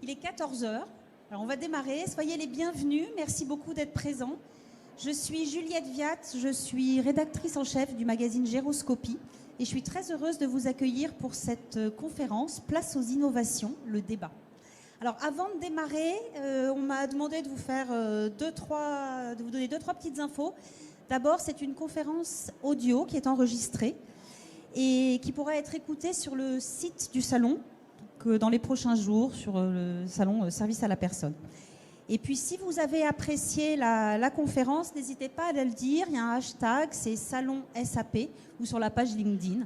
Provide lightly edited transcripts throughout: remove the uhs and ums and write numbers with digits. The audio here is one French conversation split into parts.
Il est 14 heures. Alors on va démarrer. Soyez les bienvenus. Merci beaucoup d'être présents. Je suis Juliette Viat, je suis rédactrice en chef du magazine Géroscopie et je suis très heureuse de vous accueillir pour cette conférence Place aux innovations, le débat. Alors avant de démarrer, on m'a demandé de vous faire de vous donner deux, trois petites infos. D'abord, c'est une conférence audio qui est enregistrée et qui pourra être écoutée sur le site du salon dans les prochains jours, sur le salon Service à la personne. Et puis, si vous avez apprécié la conférence, n'hésitez pas à le dire. Il y a un hashtag, c'est Salon SAP, ou sur la page LinkedIn.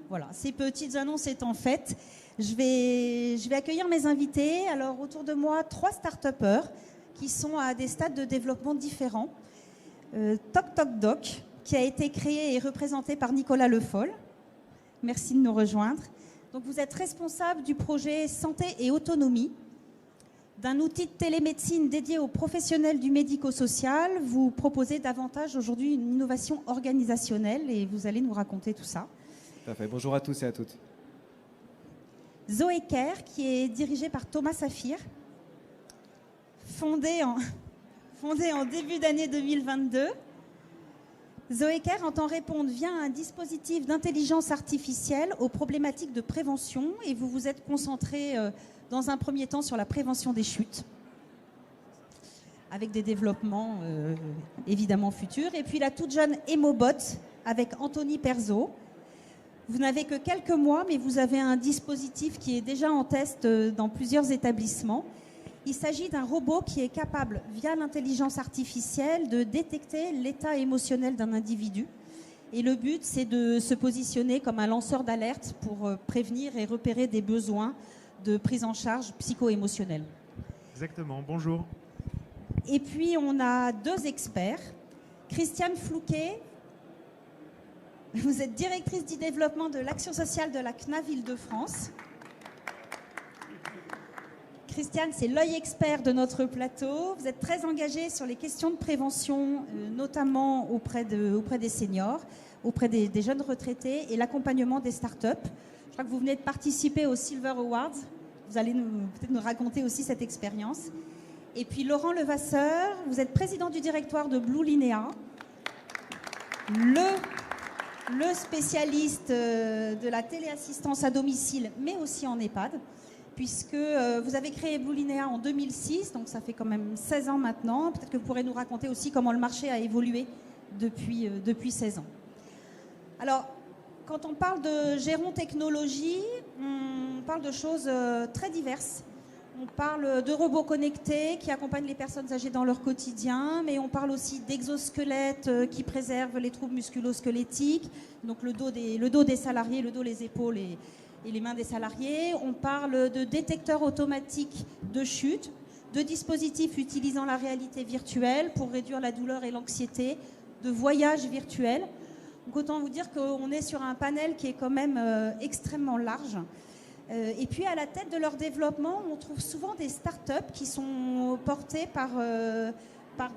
Voilà, ces petites annonces étant faites, je vais accueillir mes invités. Alors, autour de moi, 3 start-upers qui sont à des stades de développement différents. Toc Toc Doc, qui a été créé et représenté par Nicolas Le Foll. Merci de nous rejoindre. Donc, vous êtes responsable du projet Santé et Autonomie, d'un outil de télémédecine dédié aux professionnels du médico-social. Vous proposez davantage aujourd'hui une innovation organisationnelle et vous allez nous raconter tout ça. Tout à fait. Bonjour à tous et à toutes. Zoéker, qui est dirigé par Thomas Saphir, fondé en début d'année 2022. Zoéker entend répondre via un dispositif d'intelligence artificielle aux problématiques de prévention et vous vous êtes concentré dans un premier temps sur la prévention des chutes, avec des développements évidemment futurs. Et puis la toute jeune Emobot avec Anthony Perzo. Vous n'avez que quelques mois, mais vous avez un dispositif qui est déjà en test dans plusieurs établissements. Il s'agit d'un robot qui est capable, via l'intelligence artificielle, de détecter l'état émotionnel d'un individu. Et le but, c'est de se positionner comme un lanceur d'alerte pour prévenir et repérer des besoins de prise en charge psycho-émotionnelle. Exactement, bonjour. Et puis, on a 2 experts. Christiane Flouquet, vous êtes directrice du développement de l'action sociale de la CNAV Île-de-France. Christiane, c'est l'œil expert de notre plateau. Vous êtes très engagée sur les questions de prévention, notamment auprès des seniors, auprès des jeunes retraités et l'accompagnement des startups. Je crois que vous venez de participer au Silver Awards. Vous allez peut-être nous raconter aussi cette expérience. Et puis Laurent Levasseur, vous êtes président du directoire de Blue Linea, le spécialiste de la téléassistance à domicile, mais aussi en EHPAD, puisque vous avez créé Blue Linea en 2006, donc ça fait quand même 16 ans maintenant. Peut-être que vous pourrez nous raconter aussi comment le marché a évolué depuis 16 ans. Alors, quand on parle de Géron Technologies, on parle de choses très diverses. On parle de robots connectés qui accompagnent les personnes âgées dans leur quotidien, mais on parle aussi d'exosquelettes qui préservent les troubles musculo-squelettiques, donc le dos des salariés, le dos, les épaules et les mains des salariés. On parle de détecteurs automatiques de chute, de dispositifs utilisant la réalité virtuelle pour réduire la douleur et l'anxiété, de voyages virtuels. Donc autant vous dire qu'on est sur un panel qui est quand même extrêmement large. Et puis à la tête de leur développement, on trouve souvent des startups qui sont portées par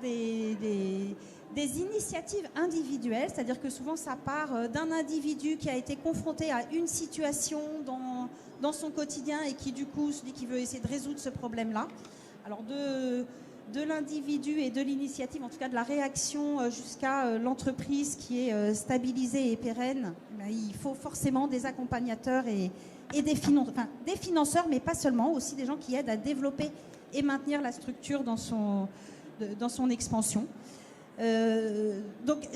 des initiatives individuelles, c'est-à-dire que souvent ça part d'un individu qui a été confronté à une situation dans son quotidien et qui du coup se dit qu'il veut essayer de résoudre ce problème-là. Alors de l'individu et de l'initiative, en tout cas de la réaction jusqu'à l'entreprise qui est stabilisée et pérenne, il faut forcément des accompagnateurs et des financeurs, mais pas seulement, aussi des gens qui aident à développer et maintenir la structure dans son expansion. Donc,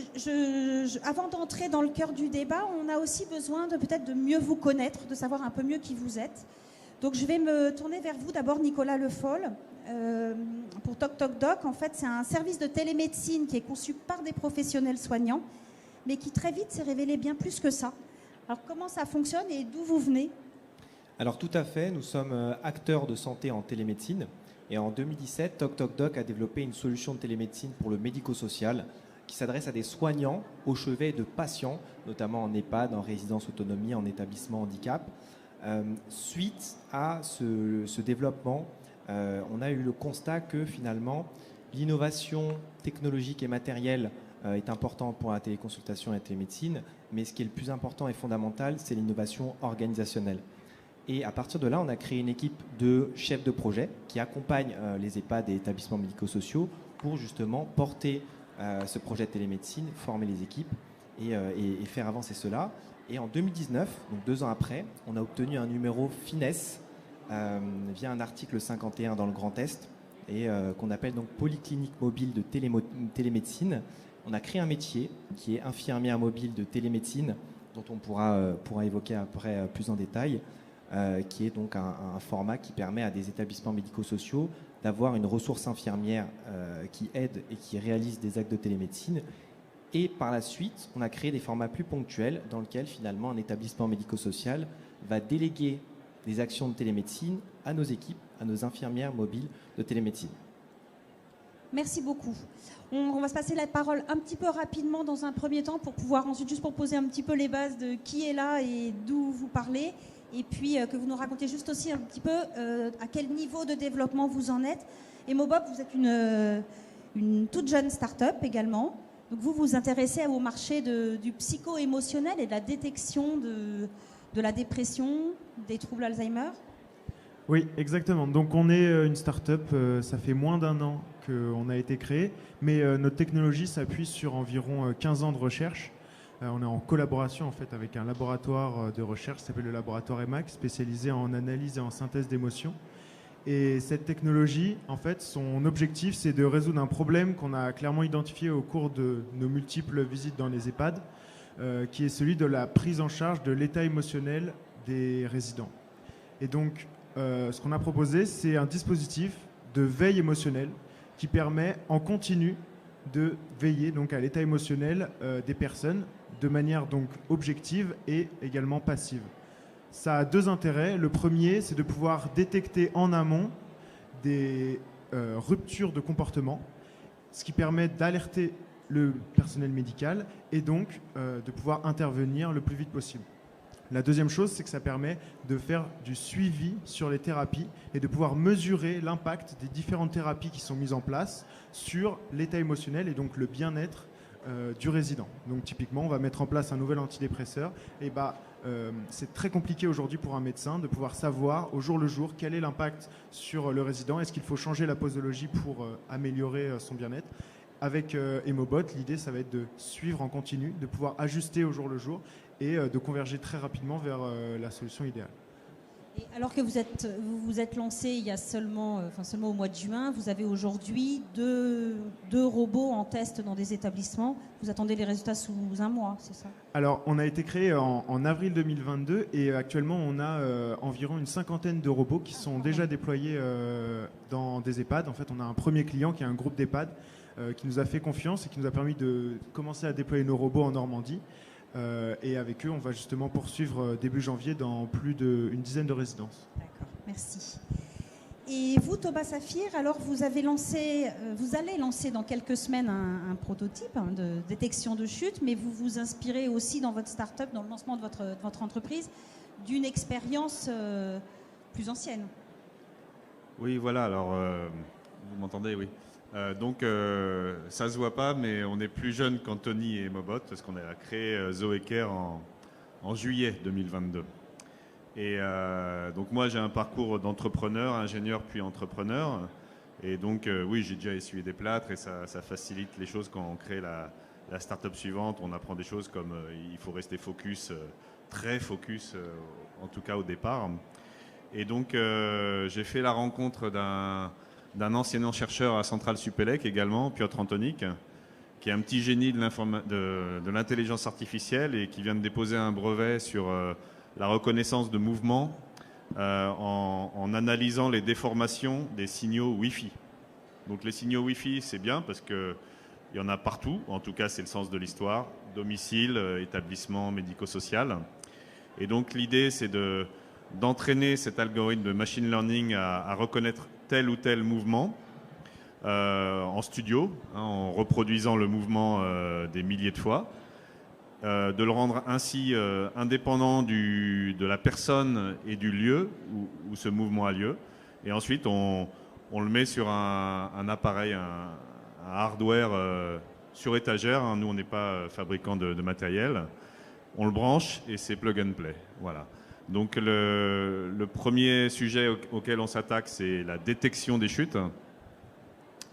avant d'entrer dans le cœur du débat, on a aussi besoin peut-être de mieux vous connaître, de savoir un peu mieux qui vous êtes. Donc, je vais me tourner vers vous. D'abord, Nicolas Le Foll. Pour Toc Toc Doc, en fait, c'est un service de télémédecine qui est conçu par des professionnels soignants, mais qui très vite s'est révélé bien plus que ça. Alors, comment ça fonctionne et d'où vous venez ? Alors, tout à fait. Nous sommes acteurs de santé en télémédecine. Et en 2017, Toc Toc Doc a développé une solution de télémédecine pour le médico-social qui s'adresse à des soignants au chevet de patients, notamment en EHPAD, en résidence autonomie, en établissement handicap. Suite à ce développement, on a eu le constat que finalement, l'innovation technologique et matérielle est importante pour la téléconsultation et la télémédecine, mais ce qui est le plus important et fondamental, c'est l'innovation organisationnelle. Et à partir de là, on a créé une équipe de chefs de projet qui accompagnent les EHPAD et établissements médico-sociaux pour justement porter ce projet de télémédecine, former les équipes et faire avancer cela. Et en 2019, donc 2 ans après, on a obtenu un numéro finesse via un article 51 dans le Grand Est et qu'on appelle donc Polyclinique mobile de télémédecine. On a créé un métier qui est infirmière mobile de télémédecine, dont on pourra évoquer après plus en détail, qui est donc un format qui permet à des établissements médico-sociaux d'avoir une ressource infirmière qui aide et qui réalise des actes de télémédecine. Et par la suite, on a créé des formats plus ponctuels dans lesquels finalement un établissement médico-social va déléguer des actions de télémédecine à nos équipes, à nos infirmières mobiles de télémédecine. Merci beaucoup. On va se passer la parole un petit peu rapidement dans un premier temps pour pouvoir ensuite, juste pour poser un petit peu les bases de qui est là et d'où vous parlez. Et puis que vous nous racontiez juste aussi un petit peu à quel niveau de développement vous en êtes. Et Mobob, vous êtes une toute jeune start-up également. Donc vous vous intéressez au marché du psycho-émotionnel et de la détection de la dépression, des troubles Alzheimer. Oui, exactement. Donc on est une start-up, ça fait moins d'1 an qu'on a été créé, mais notre technologie s'appuie sur environ 15 ans de recherche. On est en collaboration en fait avec un laboratoire de recherche qui s'appelle le laboratoire EMAC, spécialisé en analyse et en synthèse d'émotions. Et cette technologie, en fait, son objectif, c'est de résoudre un problème qu'on a clairement identifié au cours de nos multiples visites dans les EHPAD, qui est celui de la prise en charge de l'état émotionnel des résidents. Et donc, ce qu'on a proposé, c'est un dispositif de veille émotionnelle qui permet en continu de veiller donc à l'état émotionnel des personnes de manière donc objective et également passive. Ça a 2 intérêts. Le premier, c'est de pouvoir détecter en amont des ruptures de comportement, ce qui permet d'alerter le personnel médical et donc de pouvoir intervenir le plus vite possible. La deuxième chose, c'est que ça permet de faire du suivi sur les thérapies et de pouvoir mesurer l'impact des différentes thérapies qui sont mises en place sur l'état émotionnel et donc le bien-être du résident. Donc typiquement, on va mettre en place un nouvel antidépresseur et c'est très compliqué aujourd'hui pour un médecin de pouvoir savoir au jour le jour quel est l'impact sur le résident. Est-ce qu'il faut changer la posologie pour améliorer son bien-être? Avec Emobot, l'idée, ça va être de suivre en continu, de pouvoir ajuster au jour le jour et de converger très rapidement vers la solution idéale. Et alors que vous vous êtes lancé il y a seulement au mois de juin, vous avez aujourd'hui deux robots en test dans des établissements. Vous attendez les résultats sous 1 mois, c'est ça? Alors, on a été créé en avril 2022 et actuellement, on a environ une 50aine de robots qui sont déjà déployés dans des EHPAD. En fait, on a un premier client qui est un groupe d'EHPAD qui nous a fait confiance et qui nous a permis de commencer à déployer nos robots en Normandie. Et avec eux, on va justement poursuivre début janvier dans plus d'une dizaine de résidences. D'accord, merci. Et vous, Thomas Saphir, alors vous allez lancer dans quelques semaines un prototype de détection de chute, mais vous vous inspirez aussi dans votre start-up, dans le lancement de votre entreprise, d'une expérience plus ancienne. Oui, voilà, alors vous m'entendez, oui. Donc ça se voit pas, mais on est plus jeune qu'Anthony et Mobot parce qu'on a créé Zoeker en juillet 2022. Et donc moi j'ai un parcours d'entrepreneur, ingénieur puis entrepreneur. Et donc oui, j'ai déjà essuyé des plâtres et ça facilite les choses quand on crée la start-up suivante. On apprend des choses comme il faut rester focus, très focus en tout cas au départ. Et donc j'ai fait la rencontre d'un enseignant chercheur à Centrale Supélec également, Piotr Antonik, qui est un petit génie de l'intelligence artificielle et qui vient de déposer un brevet sur la reconnaissance de mouvements en analysant les déformations des signaux Wi-Fi. Donc les signaux Wi-Fi, c'est bien parce qu'il y en a partout, en tout cas c'est le sens de l'histoire, domicile, établissement médico-social. Et donc l'idée c'est d'entraîner cet algorithme de machine learning à reconnaître tel ou tel mouvement en studio, en reproduisant le mouvement des milliers de fois, de le rendre ainsi indépendant de la personne et du lieu où ce mouvement a lieu. Et ensuite, on le met sur un appareil, un hardware sur étagère. Nous, on n'est pas fabricant de matériel. On le branche et c'est plug and play. Voilà. Donc le premier sujet auquel on s'attaque, c'est la détection des chutes.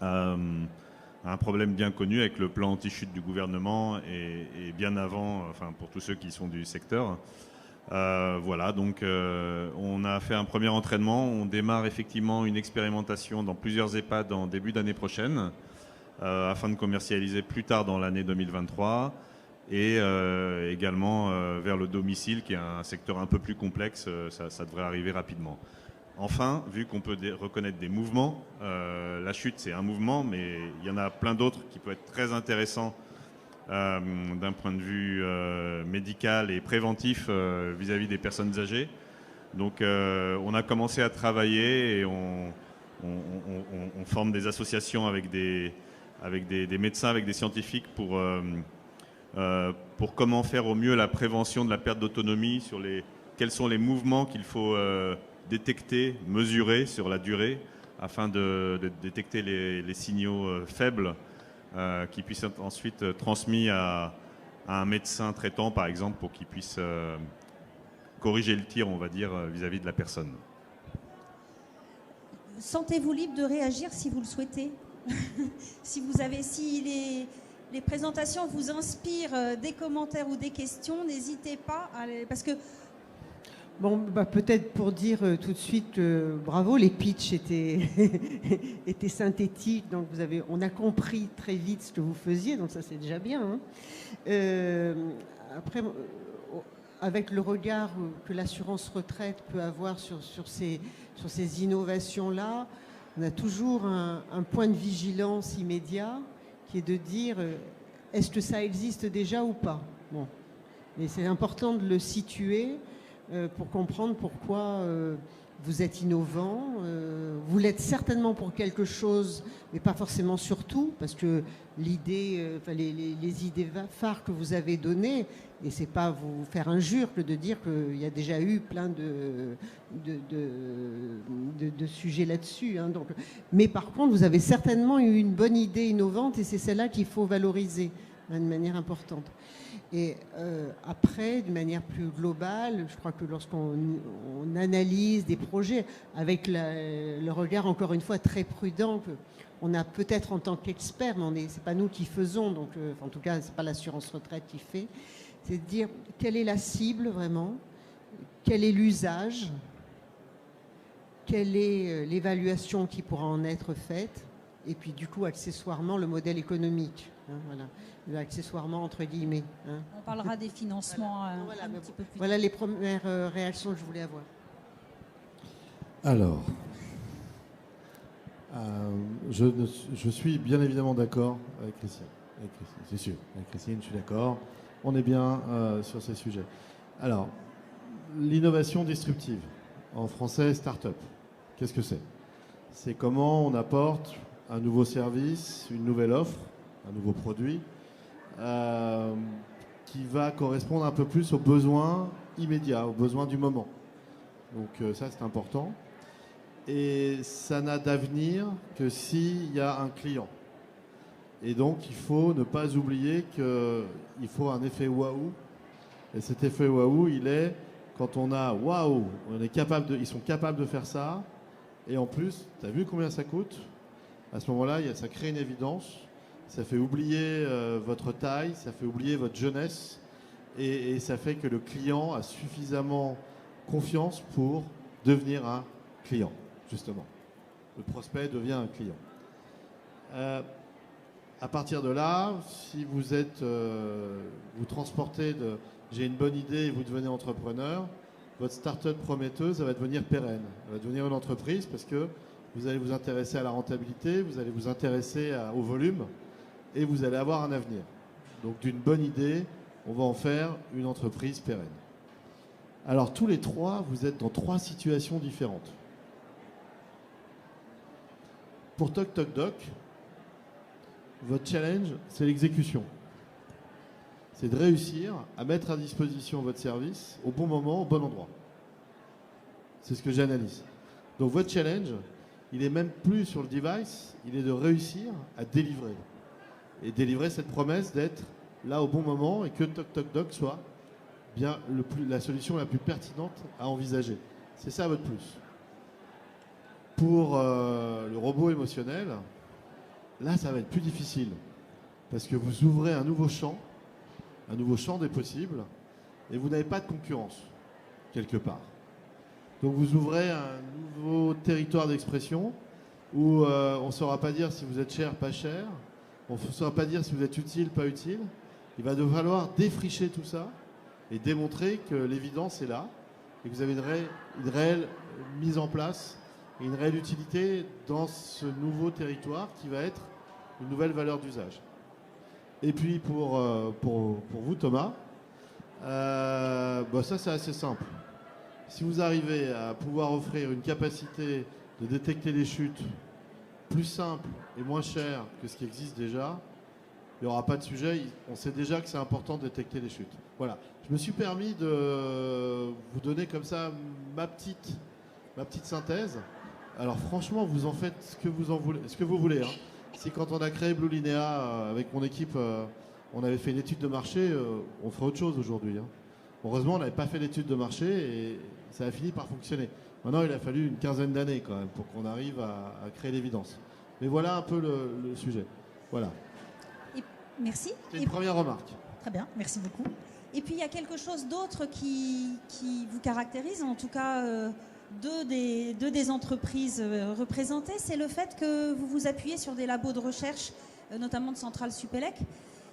Un problème bien connu avec le plan anti-chute du gouvernement et bien avant, enfin pour tous ceux qui sont du secteur. Voilà, donc on a fait un premier entraînement. On démarre effectivement une expérimentation dans plusieurs EHPAD en début d'année prochaine, afin de commercialiser plus tard dans l'année 2023 et également vers le domicile, qui est un secteur un peu plus complexe. Ça devrait arriver rapidement. Enfin, vu qu'on peut reconnaître des mouvements, la chute c'est un mouvement, mais il y en a plein d'autres qui peuvent être très intéressants d'un point de vue médical et préventif vis-à-vis des personnes âgées. Donc on a commencé à travailler et on forme des associations avec des médecins, avec des scientifiques pour comment faire au mieux la prévention de la perte d'autonomie, sur quels sont les mouvements qu'il faut détecter, mesurer sur la durée, afin de détecter les signaux faibles qui puissent être ensuite transmis à un médecin traitant, par exemple, pour qu'il puisse corriger le tir, on va dire, vis-à-vis de la personne. Sentez-vous libre de réagir si vous le souhaitez. Si les présentations vous inspirent des commentaires ou des questions, n'hésitez pas parce que bon, peut-être pour dire tout de suite bravo, les pitchs étaient synthétiques, donc on a compris très vite ce que vous faisiez, donc ça c'est déjà bien. Hein. Après, avec le regard que l'assurance retraite peut avoir sur ces innovations-là, on a toujours un point de vigilance immédiat qui est de dire est-ce que ça existe déjà ou pas. Bon. Et c'est important de le situer pour comprendre pourquoi vous êtes innovant. Vous l'êtes certainement pour quelque chose, mais pas forcément surtout, parce que l'idée, les idées phares que vous avez données, et c'est pas vous faire injure que de dire qu'il y a déjà eu plein de sujets là-dessus. Hein, donc. Mais par contre, vous avez certainement eu une bonne idée innovante, et c'est celle-là qu'il faut valoriser hein, de manière importante. Et après, d'une manière plus globale, je crois que lorsqu'on analyse des projets avec le regard, encore une fois, très prudent, on a peut-être en tant qu'expert, mais c'est pas nous qui faisons, donc en tout cas, c'est pas l'assurance retraite qui fait, c'est de dire quelle est la cible vraiment, quel est l'usage, quelle est l'évaluation qui pourra en être faite, et puis du coup, accessoirement, le modèle économique. Hein, voilà. Accessoirement, entre guillemets. Hein. On parlera des financements un petit peu plus Voilà les premières réactions que je voulais avoir. Alors, je suis bien évidemment d'accord avec Christian. C'est sûr, avec Christine, je suis d'accord. On est bien sur ces sujets. Alors, l'innovation disruptive, en français, start-up, qu'est-ce que c'est? C'est comment on apporte un nouveau service, une nouvelle offre, un nouveau produit, qui va correspondre un peu plus aux besoins immédiats, aux besoins du moment. Donc ça, c'est important. Et ça n'a d'avenir que s'il y a un client. Et donc, il faut ne pas oublier qu'il faut un effet waouh. Et cet effet waouh, il est quand on a waouh, ils sont capables de faire ça. Et en plus, tu as vu combien ça coûte? À ce moment-là, ça crée une évidence. Ça fait oublier votre taille, ça fait oublier votre jeunesse. Et ça fait que le client a suffisamment confiance pour devenir un client, justement. Le prospect devient un client. À partir de là, si vous transportez j'ai une bonne idée et vous devenez entrepreneur, votre start-up prometteuse, ça va devenir pérenne. Elle va devenir une entreprise parce que vous allez vous intéresser à la rentabilité, vous allez vous intéresser au volume et vous allez avoir un avenir. Donc d'une bonne idée, on va en faire une entreprise pérenne. Alors tous les trois, vous êtes dans trois situations différentes. Pour Toc Toc Doc, votre challenge, c'est l'exécution. C'est de réussir à mettre à disposition votre service au bon moment, au bon endroit. C'est ce que j'analyse. Donc votre challenge, il est même plus sur le device, il est de réussir à délivrer. Et délivrer cette promesse d'être là au bon moment et que Toc Toc Doc soit bien la solution la plus pertinente à envisager. C'est ça votre plus. Pour le robot émotionnel, là, ça va être plus difficile parce que vous ouvrez un nouveau champ des possibles, et vous n'avez pas de concurrence quelque part. Donc vous ouvrez un nouveau territoire d'expression où on ne saura pas dire si vous êtes cher, pas cher, on ne saura pas dire si vous êtes utile, pas utile. Il va devoir falloir défricher tout ça et démontrer que l'évidence est là et que vous avez une réelle mise en place et une réelle utilité dans ce nouveau territoire qui va être une nouvelle valeur d'usage. Et puis pour vous, Thomas, ça c'est assez simple. Si vous arrivez à pouvoir offrir une capacité de détecter les chutes plus simple et moins chère que ce qui existe déjà, il n'y aura pas de sujet. On sait déjà que c'est important de détecter les chutes. Voilà. Je me suis permis de vous donner comme ça ma petite synthèse. Alors franchement, vous en faites ce que vous voulez. Hein. Si quand on a créé Blue Linea avec mon équipe, on avait fait une étude de marché, on ferait autre chose aujourd'hui. Hein. Heureusement, on n'avait pas fait l'étude de marché et ça a fini par fonctionner. Maintenant, il a fallu une quinzaine d'années quand même pour qu'on arrive à créer l'évidence. Mais voilà un peu le sujet. Voilà. Merci. C'est une première remarque. Très bien, merci beaucoup. Et puis il y a quelque chose d'autre qui vous caractérise, en tout cas deux des entreprises représentées, c'est le fait que vous vous appuyez sur des labos de recherche, notamment de Centrale Supélec,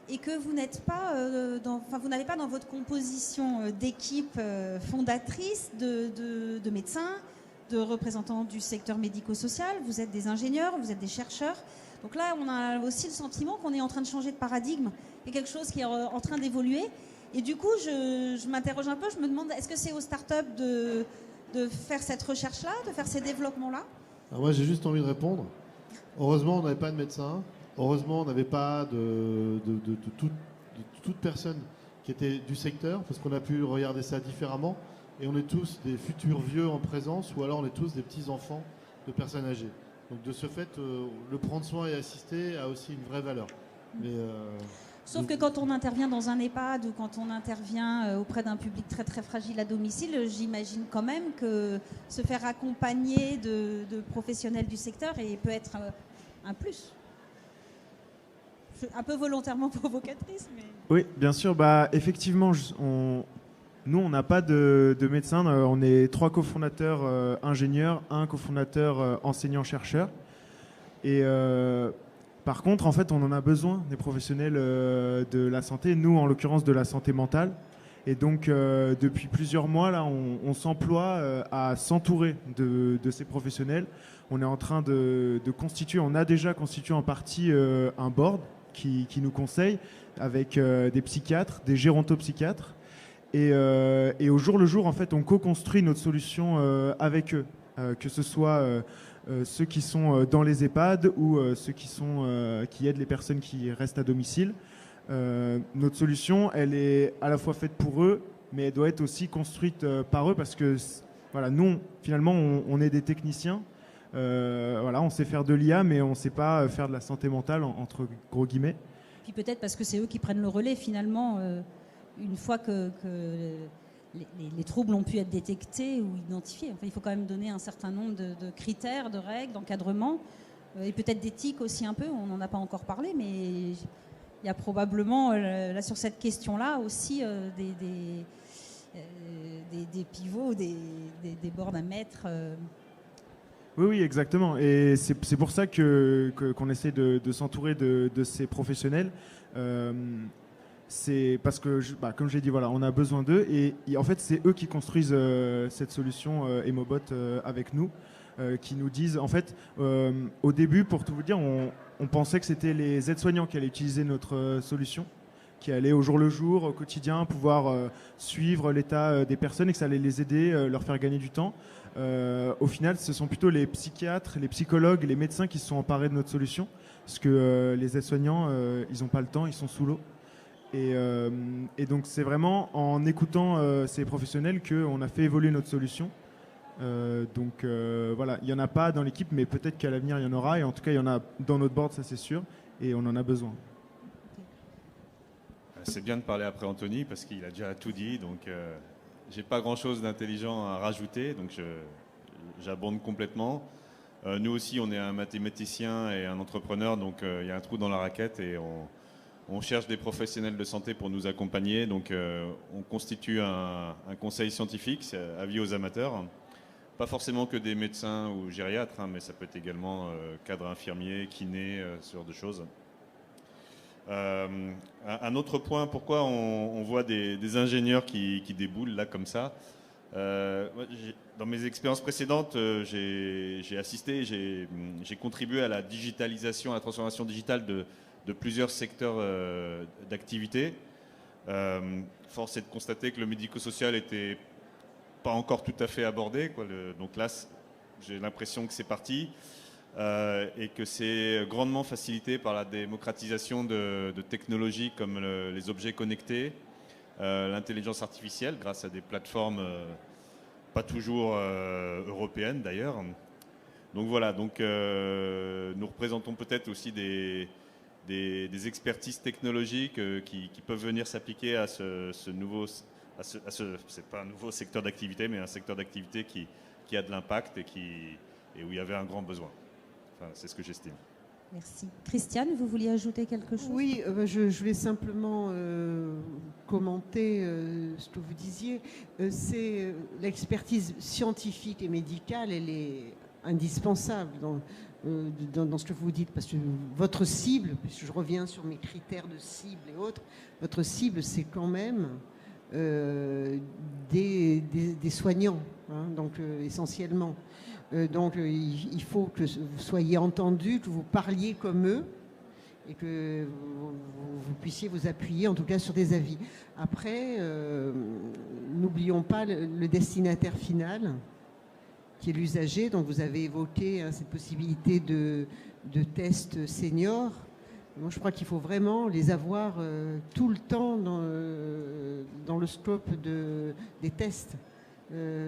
et que vous n'êtes pas, vous n'avez pas dans votre composition d'équipe fondatrice de médecins, de représentants du secteur médico-social. Vous êtes des ingénieurs, vous êtes des chercheurs. Donc là, on a aussi le sentiment qu'on est en train de changer de paradigme et quelque chose qui est en train d'évoluer. Et du coup, je m'interroge un peu, je me demande, est-ce que c'est aux startups de faire cette recherche-là, de faire ces développements-là? Alors moi, j'ai juste envie de répondre. Heureusement, on n'avait pas de médecin. Heureusement, on n'avait pas de toute personne qui était du secteur, parce qu'on a pu regarder ça différemment. Et on est tous des futurs vieux en présence, ou alors on est tous des petits-enfants de personnes âgées. Donc de ce fait, le prendre soin et assister a aussi une vraie valeur. Mais, sauf que quand on intervient dans un EHPAD ou quand on intervient auprès d'un public très très fragile à domicile, j'imagine quand même que se faire accompagner de professionnels du secteur peut être un plus. Un peu volontairement provocatrice, mais... Oui, bien sûr. Effectivement, nous, on n'a pas de médecin. On est 3 cofondateurs ingénieurs, un cofondateur enseignant-chercheur. Et par contre, en fait, on en a besoin des professionnels de la santé. Nous, en l'occurrence, de la santé mentale. Et donc, depuis plusieurs mois, là, on s'emploie à s'entourer de ces professionnels. On est en train de constituer, on a déjà constitué en partie un board qui nous conseille avec des psychiatres, des gérontopsychiatres. Et au jour le jour, en fait, on co-construit notre solution avec eux, que ce soit ceux qui sont dans les EHPAD ou ceux qui aident les personnes qui restent à domicile. Notre solution, elle est à la fois faite pour eux, mais elle doit être aussi construite par eux parce que, voilà, nous, finalement, on est des techniciens. On sait faire de l'IA, mais on ne sait pas faire de la santé mentale, entre gros guillemets. Puis peut-être parce que c'est eux qui prennent le relais, finalement. Une fois que les troubles ont pu être détectés ou identifiés. Enfin, il faut quand même donner un certain nombre de critères, de règles, d'encadrement, et peut-être d'éthique aussi un peu, on n'en a pas encore parlé, mais il y a probablement, là, sur cette question-là, aussi des pivots, des bords à mettre. Oui, exactement. Et c'est pour ça qu'on essaie de s'entourer de ces professionnels. C'est parce que, comme j'ai dit, voilà, on a besoin d'eux et en fait, c'est eux qui construisent cette solution Emobot avec nous, qui nous disent, en fait, au début, pour tout vous dire, on pensait que c'était les aides-soignants qui allaient utiliser notre solution, qui allaient au jour le jour, au quotidien, pouvoir suivre l'état des personnes et que ça allait les aider, leur faire gagner du temps. Au final, ce sont plutôt les psychiatres, les psychologues, les médecins qui se sont emparés de notre solution, parce que les aides-soignants, ils n'ont pas le temps, ils sont sous l'eau. Et donc c'est vraiment en écoutant ces professionnels qu'on a fait évoluer notre solution. Voilà, il n'y en a pas dans l'équipe, mais peut-être qu'à l'avenir il y en aura. Et en tout cas, il y en a dans notre board, ça c'est sûr. Et on en a besoin. c'est bien de parler après Anthony parce qu'il a déjà tout dit, donc j'ai pas grand-chose d'intelligent à rajouter, donc j'abonde complètement. Nous aussi, on est un mathématicien et un entrepreneur, donc il y a un trou dans la raquette et on cherche des professionnels de santé pour nous accompagner. Donc on constitue un conseil scientifique, c'est avis aux amateurs. Pas forcément que des médecins ou gériatres, hein, mais ça peut être également cadre infirmier, kiné, ce genre de choses. Un autre point, pourquoi on voit des ingénieurs qui déboulent là comme ça. Dans mes expériences précédentes, j'ai assisté, j'ai contribué à la digitalisation, à la transformation digitale de plusieurs secteurs d'activité. Force est de constater que le médico-social n'était pas encore tout à fait abordé, quoi. Donc là, j'ai l'impression que c'est parti. Et que c'est grandement facilité par la démocratisation de technologies comme les objets connectés, l'intelligence artificielle grâce à des plateformes pas toujours européennes d'ailleurs. Donc voilà, nous représentons peut-être aussi des expertises technologiques qui peuvent venir s'appliquer à ce nouveau, c'est pas un nouveau secteur d'activité, mais un secteur d'activité qui a de l'impact et où il y avait un grand besoin. Enfin, c'est ce que j'estime. Merci. Christiane, vous vouliez ajouter quelque chose? Oui, je voulais simplement commenter ce que vous disiez. C'est l'expertise scientifique et médicale, elle est indispensable dans ce que vous dites, parce que votre cible, puisque je reviens sur mes critères de cible et autres, votre cible, c'est quand même des soignants, hein, donc essentiellement. Donc il faut que vous soyez entendus, que vous parliez comme eux et que vous puissiez vous appuyer en tout cas sur des avis. Après, n'oublions pas le destinataire final qui est l'usager. Donc vous avez évoqué cette possibilité de tests seniors. Moi, je crois qu'il faut vraiment les avoir tout le temps dans le scope des tests.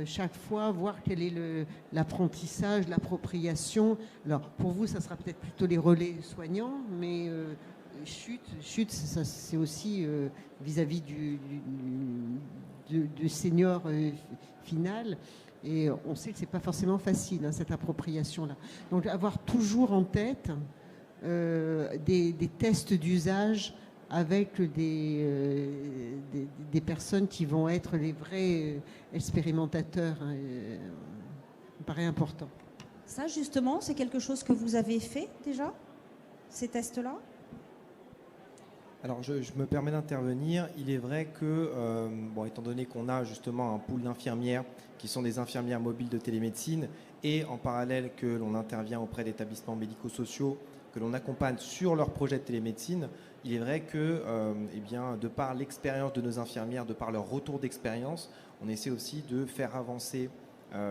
Chaque fois, voir quel est l'apprentissage, l'appropriation. Alors, pour vous, ça sera peut-être plutôt les relais soignants, mais chute, c'est aussi vis-à-vis du senior final. Et on sait que c'est pas forcément facile, hein, cette appropriation-là. Donc, avoir toujours en tête des tests d'usage avec des personnes qui vont être les vrais expérimentateurs, hein, me paraît important. Ça, justement, c'est quelque chose que vous avez fait déjà, ces tests-là? Alors, je me permets d'intervenir. Il est vrai que, étant donné qu'on a justement un pool d'infirmières qui sont des infirmières mobiles de télémédecine et en parallèle que l'on intervient auprès d'établissements médico-sociaux, que l'on accompagne sur leur projet de télémédecine, il est vrai que, de par l'expérience de nos infirmières, de par leur retour d'expérience, on essaie aussi de faire avancer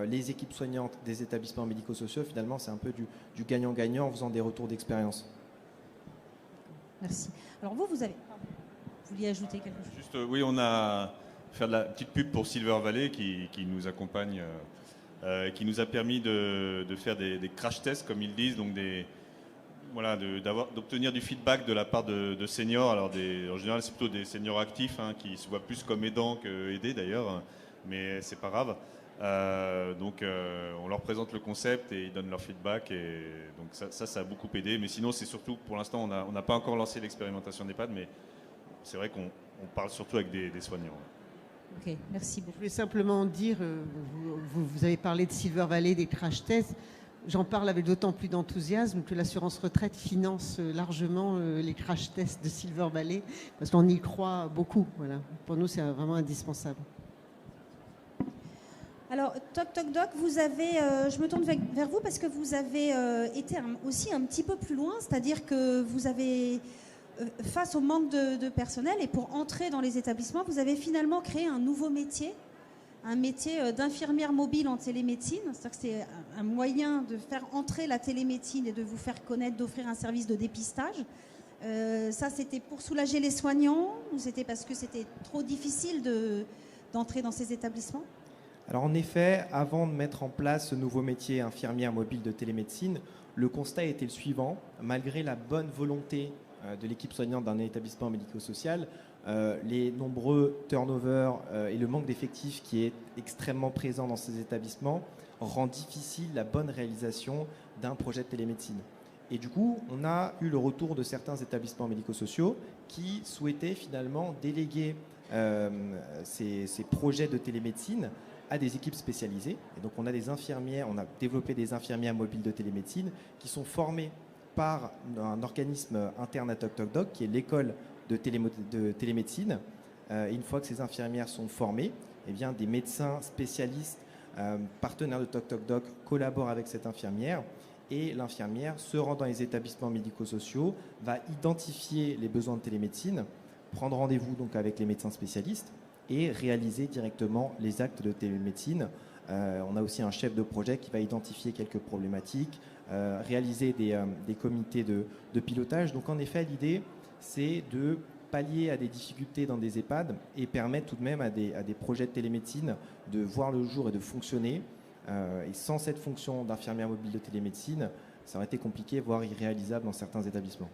les équipes soignantes des établissements médico-sociaux. Finalement, c'est un peu du gagnant-gagnant en faisant des retours d'expérience. Merci. Alors vous vouliez ajouter quelque chose? Juste, oui, on a fait de la petite pub pour Silver Valley qui nous accompagne, qui nous a permis de faire des crash tests, comme ils disent, donc d'obtenir du feedback de la part de seniors. Alors en général, c'est plutôt des seniors actifs, hein, qui se voient plus comme aidants qu'aidés d'ailleurs, mais c'est pas grave. On leur présente le concept et ils donnent leur feedback, et donc ça a beaucoup aidé. Mais sinon, c'est surtout, pour l'instant, on n'a pas encore lancé l'expérimentation d'EHPAD, mais c'est vrai qu'on parle surtout avec des soignants. Ok, merci beaucoup. Je voulais simplement dire, vous avez parlé de Silver Valley, des crash tests. J'en parle avec d'autant plus d'enthousiasme que l'assurance retraite finance largement les crash tests de Silver Valley, parce qu'on y croit beaucoup. Voilà. Pour nous, c'est vraiment indispensable. Alors, Toc Toc Doc, vous avez, je me tourne vers vous parce que vous avez été aussi un petit peu plus loin, c'est-à-dire que vous avez, face au manque de personnel et pour entrer dans les établissements, vous avez finalement créé un nouveau métier, un métier d'infirmière mobile en télémédecine. C'est-à-dire que c'est un moyen de faire entrer la télémédecine et de vous faire connaître, d'offrir un service de dépistage. Ça, c'était pour soulager les soignants ou c'était parce que c'était trop difficile d'entrer dans ces établissements ? Alors en effet, avant de mettre en place ce nouveau métier infirmière mobile de télémédecine, le constat était le suivant. Malgré la bonne volonté de l'équipe soignante d'un établissement médico-social, les nombreux turnovers et le manque d'effectifs qui est extrêmement présent dans ces établissements rend difficile la bonne réalisation d'un projet de télémédecine. Et du coup, on a eu le retour de certains établissements médico-sociaux qui souhaitaient finalement déléguer ces projets de télémédecine à des équipes spécialisées. Et donc, on a des infirmières, on a développé des infirmières mobiles de télémédecine qui sont formées par un organisme interne à TocTocDoc, qui est l'école de télémédecine. Et une fois que ces infirmières sont formées, eh bien, des médecins spécialistes, partenaires de TocTocDoc, collaborent avec cette infirmière. Et l'infirmière, se rend dans les établissements médico-sociaux, va identifier les besoins de télémédecine, prendre rendez-vous donc avec les médecins spécialistes et réaliser directement les actes de télémédecine. On a aussi un chef de projet qui va identifier quelques problématiques, réaliser des comités de pilotage. Donc en effet, l'idée, c'est de pallier à des difficultés dans des EHPAD et permettre tout de même à des projets de télémédecine de voir le jour et de fonctionner. Et sans cette fonction d'infirmière mobile de télémédecine, ça aurait été compliqué, voire irréalisable dans certains établissements.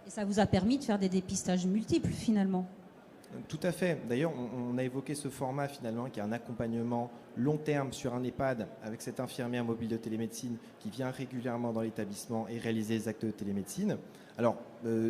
Et ça vous a permis de faire des dépistages multiples finalement? Tout à fait. D'ailleurs, on a évoqué ce format finalement qui est un accompagnement long terme sur un EHPAD avec cette infirmière mobile de télémédecine qui vient régulièrement dans l'établissement et réaliser les actes de télémédecine. Alors,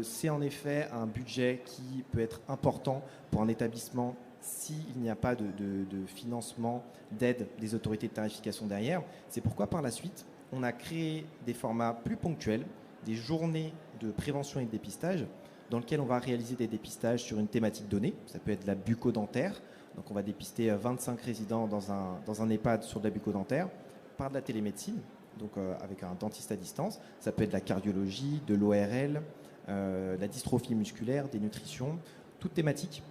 c'est en effet un budget qui peut être important pour un établissement s'il n'y a pas de financement, d'aide des autorités de tarification derrière. C'est pourquoi par la suite, on a créé des formats plus ponctuels, des journées de prévention et de dépistage, dans lesquelles on va réaliser des dépistages sur une thématique donnée. Ça peut être la bucco-dentaire. Donc on va dépister 25 résidents dans un EHPAD sur de la bucco-dentaire par de la télémédecine, donc avec un dentiste à distance. Ça peut être de la cardiologie, de l'ORL, la dystrophie musculaire, des nutritions, toutes thématiques.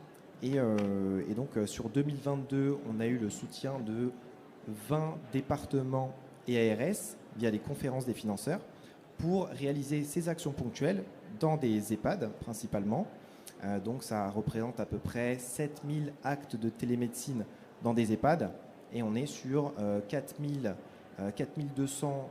Et donc sur 2022, on a eu le soutien de 20 départements et ARS via les conférences des financeurs pour réaliser ces actions ponctuelles dans des EHPAD principalement. Donc ça représente à peu près 7000 actes de télémédecine dans des EHPAD et on est sur 4200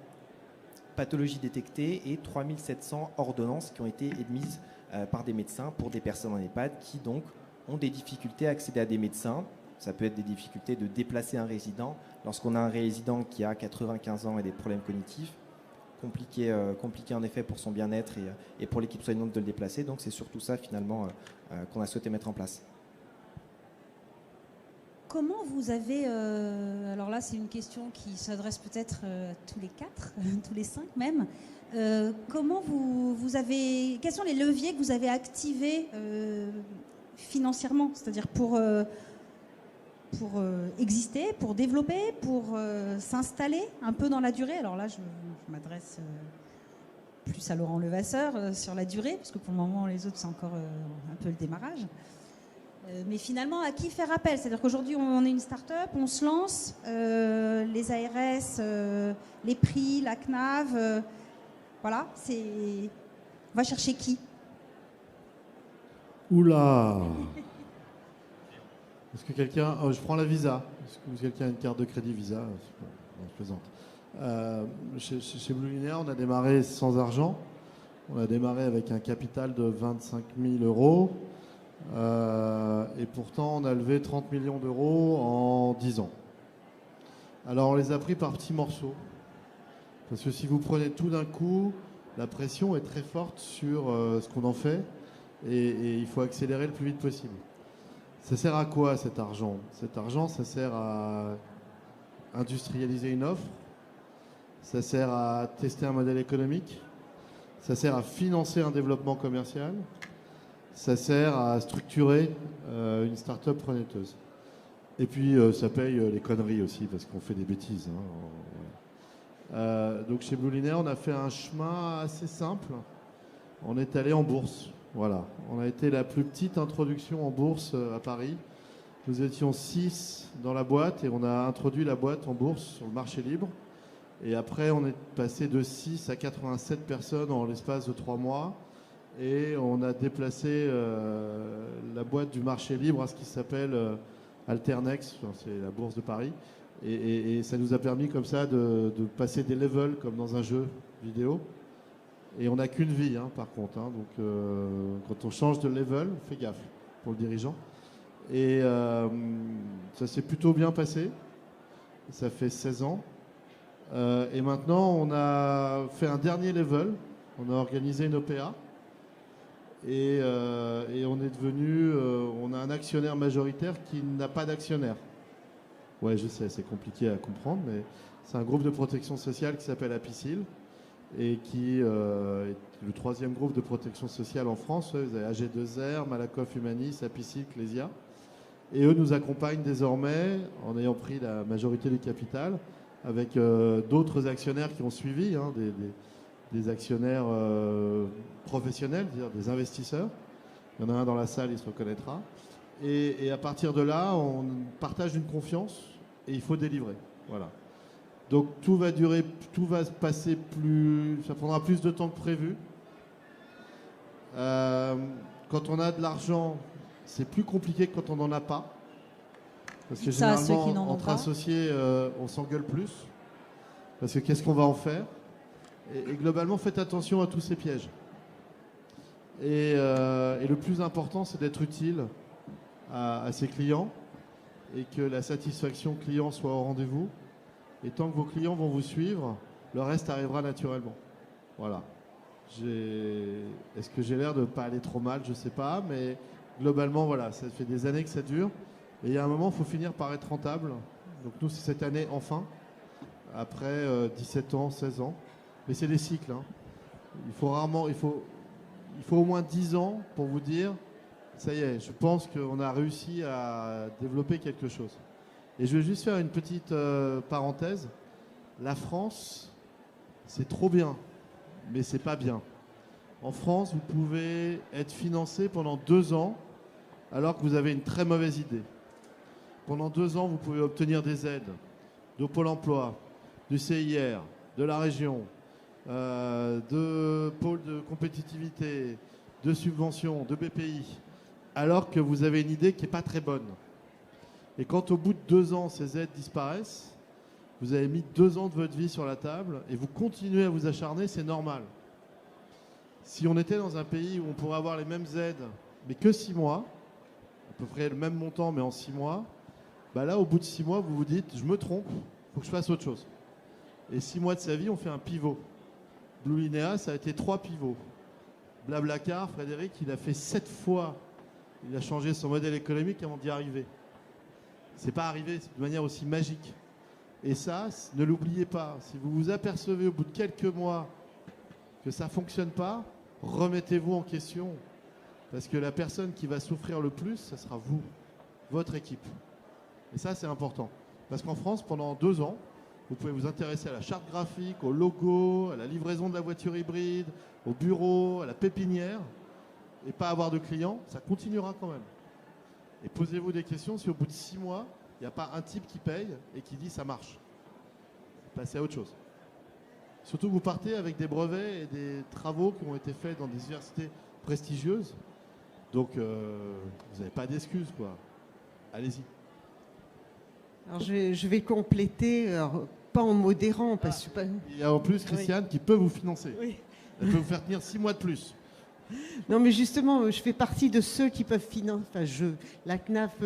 pathologies détectées et 3700 ordonnances qui ont été émises par des médecins pour des personnes en EHPAD qui donc ont des difficultés à accéder à des médecins. Ça peut être des difficultés de déplacer un résident. Lorsqu'on a un résident qui a 95 ans et des problèmes cognitifs, compliqué en effet pour son bien-être et pour l'équipe soignante de le déplacer. Donc c'est surtout ça finalement qu'on a souhaité mettre en place. Comment vous avez... alors là, c'est une question qui s'adresse peut-être à tous les 4, tous les 5 même. Comment vous avez... Quels sont les leviers que vous avez activés financièrement, c'est-à-dire pour exister, pour développer, pour s'installer un peu dans la durée? Alors là, je m'adresse plus à Laurent Levasseur sur la durée, parce que pour le moment, les autres, c'est encore un peu le démarrage. Mais finalement, à qui faire appel? C'est-à-dire qu'aujourd'hui, on est une start-up, on se lance, les ARS, les prix, la CNAV, voilà, on va chercher qui? Oula! Est-ce que quelqu'un... Oh, je prends la Visa. Est-ce que quelqu'un a une carte de crédit Visa? Non, je plaisante. Chez Blue Linéa, on a démarré sans argent. On a démarré avec un capital de 25 000 euros. Et pourtant, on a levé 30 millions d'euros en 10 ans. Alors, on les a pris par petits morceaux. Parce que si vous prenez tout d'un coup, la pression est très forte sur ce qu'on en fait. Et il faut accélérer le plus vite possible. Ça sert à quoi cet argent? Cet argent, ça sert à industrialiser une offre, ça sert à tester un modèle économique, ça sert à financer un développement commercial, ça sert à structurer une start-up prometteuse. Et puis ça paye les conneries aussi, parce qu'on fait des bêtises. Donc chez Blue Linéa, on a fait un chemin assez simple. On est allé en bourse. Voilà, on a été la plus petite introduction en bourse à Paris. Nous étions 6 dans la boîte et on a introduit la boîte en bourse sur le marché libre. Et après, on est passé de 6 à 87 personnes en l'espace de 3 mois. Et on a déplacé la boîte du marché libre à ce qui s'appelle Alternex, c'est la bourse de Paris. Et ça nous a permis comme ça de passer des levels comme dans un jeu vidéo. Et on n'a qu'une vie, par contre. Donc, quand on change de level, on fait gaffe pour le dirigeant. Et ça s'est plutôt bien passé. Ça fait 16 ans. Et maintenant, on a fait un dernier level. On a organisé une OPA. Et on est devenu... on a un actionnaire majoritaire qui n'a pas d'actionnaire. Ouais, je sais, c'est compliqué à comprendre, mais c'est un groupe de protection sociale qui s'appelle Apicil et qui est le 3e groupe de protection sociale en France. Vous avez AG2R, Malakoff Humanis, Apicil, Clésia. Et eux nous accompagnent désormais, en ayant pris la majorité du capital, avec d'autres actionnaires qui ont suivi, hein, des actionnaires professionnels, c'est-à-dire des investisseurs. Il y en a un dans la salle, il se reconnaîtra. Et à partir de là, on partage une confiance et il faut délivrer. Voilà. Donc tout va se passer plus... Ça prendra plus de temps que prévu. Quand on a de l'argent, c'est plus compliqué que quand on n'en a pas. Parce que Ça, ceux qui généralement, n'en ont entre pas. associés, on s'engueule plus. Parce que qu'est-ce qu'on va en faire ? Et globalement, faites attention à tous ces pièges. Et le plus important, c'est d'être utile à ses clients et que la satisfaction client soit au rendez-vous. Et tant que vos clients vont vous suivre, le reste arrivera naturellement. Voilà. Est-ce que j'ai l'air de ne pas aller trop mal ? Je ne sais pas, mais globalement, voilà, ça fait des années que ça dure. Et il y a un moment, il faut finir par être rentable. Donc nous, c'est cette année, enfin, après 17 ans, 16 ans. Mais c'est des cycles. Hein. Il faut au moins 10 ans pour vous dire, ça y est, je pense qu'on a réussi à développer quelque chose. Et je vais juste faire une petite parenthèse. La France, c'est trop bien, mais c'est pas bien. En France, vous pouvez être financé pendant 2 ans alors que vous avez une très mauvaise idée. Pendant 2 ans, vous pouvez obtenir des aides de Pôle emploi, du CIR, de la région, de pôle de compétitivité, de subventions, de BPI, alors que vous avez une idée qui n'est pas très bonne. Et quand au bout de 2 ans, ces aides disparaissent, vous avez mis 2 ans de votre vie sur la table et vous continuez à vous acharner, c'est normal. Si on était dans un pays où on pourrait avoir les mêmes aides, mais que 6 mois, à peu près le même montant, mais en 6 mois, bah là, au bout de 6 mois, vous vous dites, je me trompe, il faut que je fasse autre chose. Et 6 mois de sa vie, on fait un pivot. Blue Linéa, ça a été 3 pivots. Blablacar, Frédéric, il a fait 7 fois, il a changé son modèle économique avant d'y arriver. C'est pas arrivé de manière aussi magique. Et ça, ne l'oubliez pas. Si vous vous apercevez au bout de quelques mois que ça ne fonctionne pas, remettez-vous en question. Parce que la personne qui va souffrir le plus, ça sera vous, votre équipe. Et ça, c'est important. Parce qu'en France, pendant 2 ans, vous pouvez vous intéresser à la charte graphique, au logo, à la livraison de la voiture hybride, au bureau, à la pépinière, et pas avoir de clients, ça continuera quand même. Et posez-vous des questions si au bout de 6 mois, il n'y a pas un type qui paye et qui dit ça marche. Passez à autre chose. Surtout que vous partez avec des brevets et des travaux qui ont été faits dans des universités prestigieuses. Donc, vous n'avez pas d'excuses, quoi. Allez-y. Alors je vais compléter, alors, pas en modérant, parce que... Il y a en plus Christiane qui peut vous financer. Oui. Elle peut vous faire tenir 6 mois de plus. Non, mais justement, je fais partie de ceux qui peuvent financer. Enfin, la CNAF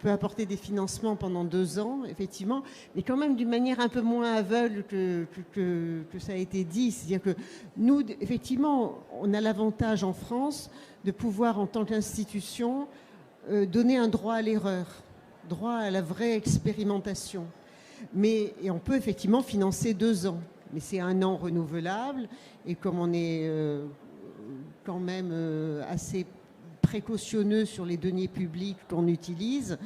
peut apporter des financements pendant 2 ans, effectivement, mais quand même d'une manière un peu moins aveugle que ça a été dit. C'est-à-dire que nous, effectivement, on a l'avantage en France de pouvoir, en tant qu'institution, donner un droit à l'erreur, droit à la vraie expérimentation. Et on peut effectivement financer 2 ans, mais c'est 1 an renouvelable, et comme on est quand même assez précautionneux sur les deniers publics qu'on utilise,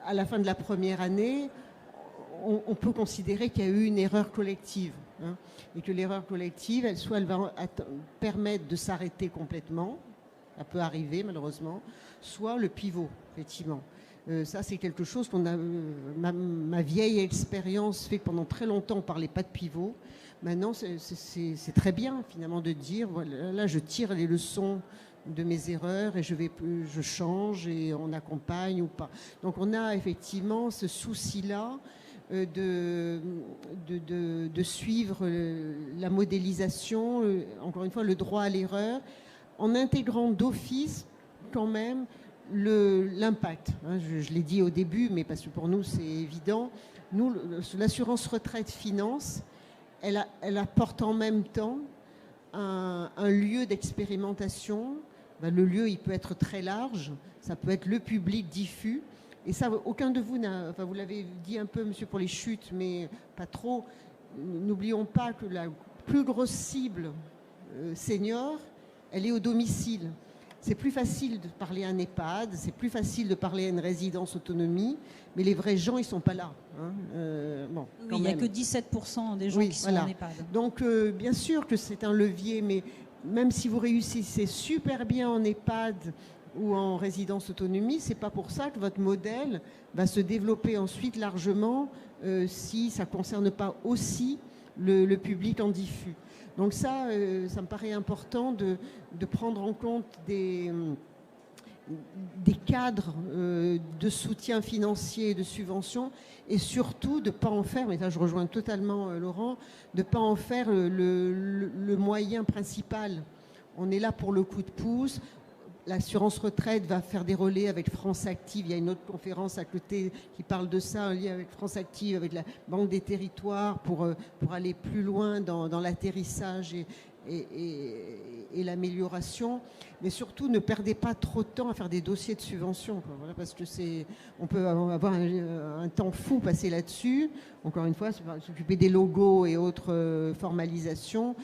à la fin de la première année, on peut considérer qu'il y a eu une erreur collective, hein, et que l'erreur collective, elle va permettre de s'arrêter complètement, ça peut arriver malheureusement, soit le pivot, effectivement. Ça, c'est quelque chose qu'on a... ma vieille expérience fait que pendant très longtemps, on ne parlait pas de pivot. Maintenant, c'est très bien, finalement, de dire, voilà, là, je tire les leçons de mes erreurs et je change et on accompagne ou pas. Donc, on a effectivement ce souci-là de suivre la modélisation, encore une fois, le droit à l'erreur, en intégrant d'office, quand même, l'impact. Hein, je l'ai dit au début, mais parce que pour nous, c'est évident. Nous, l'assurance retraite finance, elle apporte en même temps un lieu d'expérimentation. Ben, le lieu, il peut être très large. Ça peut être le public diffus. Et ça, aucun de vous n'a... Enfin, vous l'avez dit un peu, monsieur, pour les chutes, mais pas trop. N'oublions pas que la plus grosse cible senior, elle est au domicile. C'est plus facile de parler à un EHPAD, c'est plus facile de parler à une résidence autonomie, mais les vrais gens, ils ne sont pas là. Hein. Bon, oui, il n'y a que 17% des gens qui sont en EHPAD. Donc, bien sûr que c'est un levier, mais même si vous réussissez super bien en EHPAD ou en résidence autonomie, ce n'est pas pour ça que votre modèle va se développer ensuite largement si ça ne concerne pas aussi le public en diffus. Donc ça me paraît important de prendre en compte des cadres de soutien financier et de subvention, et surtout de ne pas en faire, mais là je rejoins totalement Laurent, de ne pas en faire le moyen principal. On est là pour le coup de pouce. L'assurance retraite va faire des relais avec France Active. Il y a une autre conférence à côté qui parle de ça, un lien avec France Active, avec la Banque des Territoires, pour aller plus loin dans l'atterrissage et l'amélioration. Mais surtout, ne perdez pas trop de temps à faire des dossiers de subvention. Voilà, parce que on peut avoir un temps fou passé là-dessus. Encore une fois, s'occuper des logos et autres formalisations.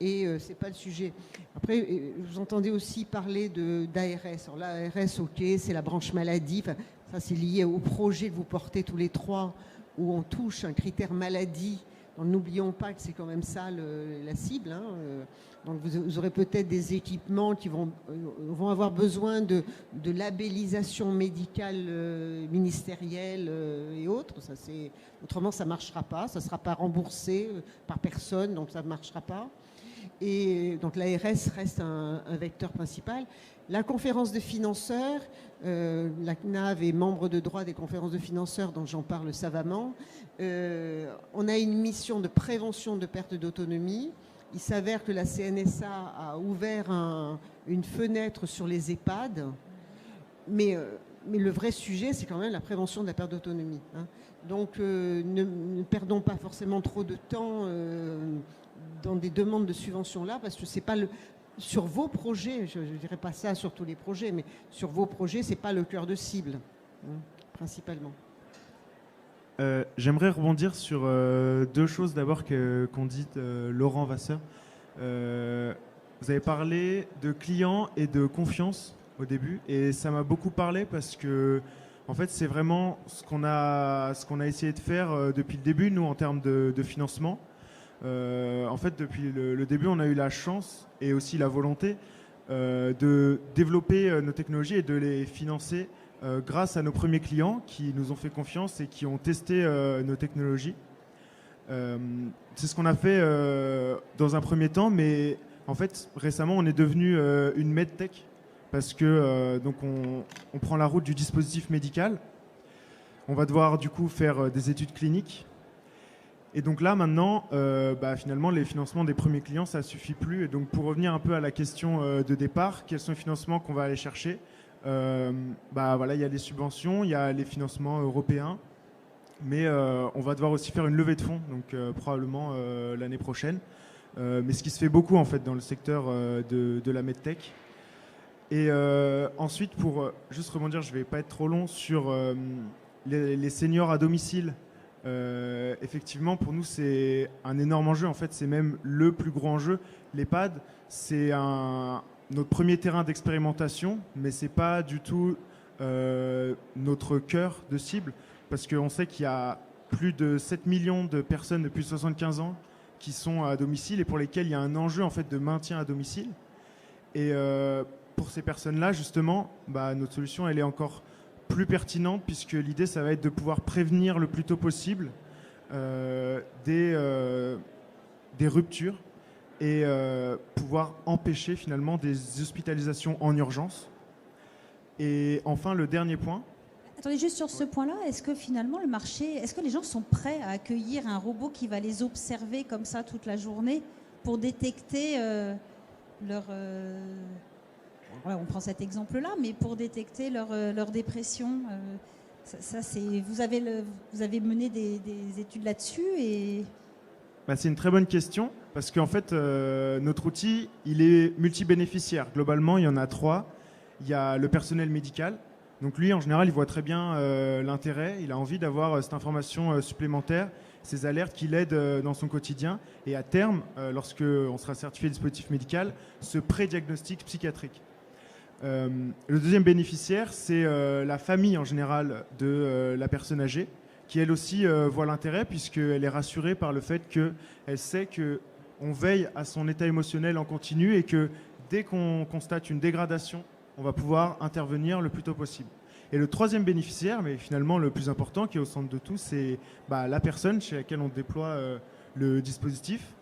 Et ce n'est pas le sujet. Après, vous entendez aussi parler d'ARS. Alors l'ARS, ok, c'est la branche maladie. Enfin, ça, c'est lié au projet que vous portez tous les trois, où on touche un critère maladie. N'oublions pas que c'est quand même ça la cible. Hein. Donc vous aurez peut-être des équipements qui vont avoir besoin de labellisation médicale ministérielle et autres. Autrement, ça ne marchera pas. Ça ne sera pas remboursé par personne, donc ça ne marchera pas. Et donc l'ARS reste un vecteur principal. La conférence de financeurs, la CNAV est membre de droit des conférences de financeurs, dont j'en parle savamment. On a une mission de prévention de perte d'autonomie. Il s'avère que la CNSA a ouvert une fenêtre sur les EHPAD, mais le vrai sujet, c'est quand même la prévention de la perte d'autonomie. Hein. Donc ne perdons pas forcément trop de temps dans des demandes de subventions là, parce que c'est pas sur vos projets, je ne dirais pas ça sur tous les projets, mais sur vos projets, c'est pas le cœur de cible, hein, principalement. J'aimerais rebondir sur deux choses d'abord qu'ont dit Laurent Vasseur. Vous avez parlé de clients et de confiance au début, et ça m'a beaucoup parlé parce que en fait, c'est vraiment ce qu'on a essayé de faire depuis le début, nous, en termes de financement. En fait, depuis le début, on a eu la chance et aussi la volonté de développer nos technologies et de les financer grâce à nos premiers clients qui nous ont fait confiance et qui ont testé nos technologies. C'est ce qu'on a fait dans un premier temps, mais en fait, récemment, on est devenu une medtech parce que donc on prend la route du dispositif médical. On va devoir du coup faire des études cliniques. Et donc là, maintenant, finalement, les financements des premiers clients, ça ne suffit plus. Et donc, pour revenir un peu à la question de départ, quels sont les financements qu'on va aller chercher ? Voilà, il y a les subventions, il y a les financements européens, mais on va devoir aussi faire une levée de fonds, donc probablement l'année prochaine. Mais ce qui se fait beaucoup, en fait, dans le secteur de la medtech. Et ensuite, pour juste rebondir, je ne vais pas être trop long, sur les seniors à domicile. Effectivement, pour nous, c'est un énorme enjeu. En fait, c'est même le plus gros enjeu. L'EHPAD, c'est notre premier terrain d'expérimentation, mais ce n'est pas du tout notre cœur de cible, parce qu'on sait qu'il y a plus de 7 millions de personnes de plus de 75 ans qui sont à domicile et pour lesquelles il y a un enjeu en fait, de maintien à domicile. Et pour ces personnes-là, justement, notre solution, elle est encore plus pertinente, puisque l'idée, ça va être de pouvoir prévenir le plus tôt possible des ruptures et pouvoir empêcher finalement des hospitalisations en urgence. Et enfin, le dernier point. Attendez, juste sur ce point-là, est-ce que finalement le marché, est-ce que les gens sont prêts à accueillir un robot qui va les observer comme ça toute la journée pour détecter leur voilà, on prend cet exemple-là, mais pour détecter leur dépression, vous avez mené des études là-dessus et... C'est une très bonne question parce qu'en fait, notre outil, il est multibénéficiaire. Globalement, il y en a 3. Il y a le personnel médical. Donc lui, en général, il voit très bien l'intérêt. Il a envie d'avoir cette information supplémentaire, ces alertes qui l'aident dans son quotidien. Et à terme, lorsque on sera certifié dispositif médical, ce pré-diagnostic psychiatrique. Le deuxième bénéficiaire, c'est la famille en général de la personne âgée, qui elle aussi voit l'intérêt puisqu'elle est rassurée par le fait qu'elle sait qu'on veille à son état émotionnel en continu et que dès qu'on constate une dégradation, on va pouvoir intervenir le plus tôt possible. Et le troisième bénéficiaire, mais finalement le plus important, qui est au centre de tout, c'est la personne chez laquelle on déploie le dispositif.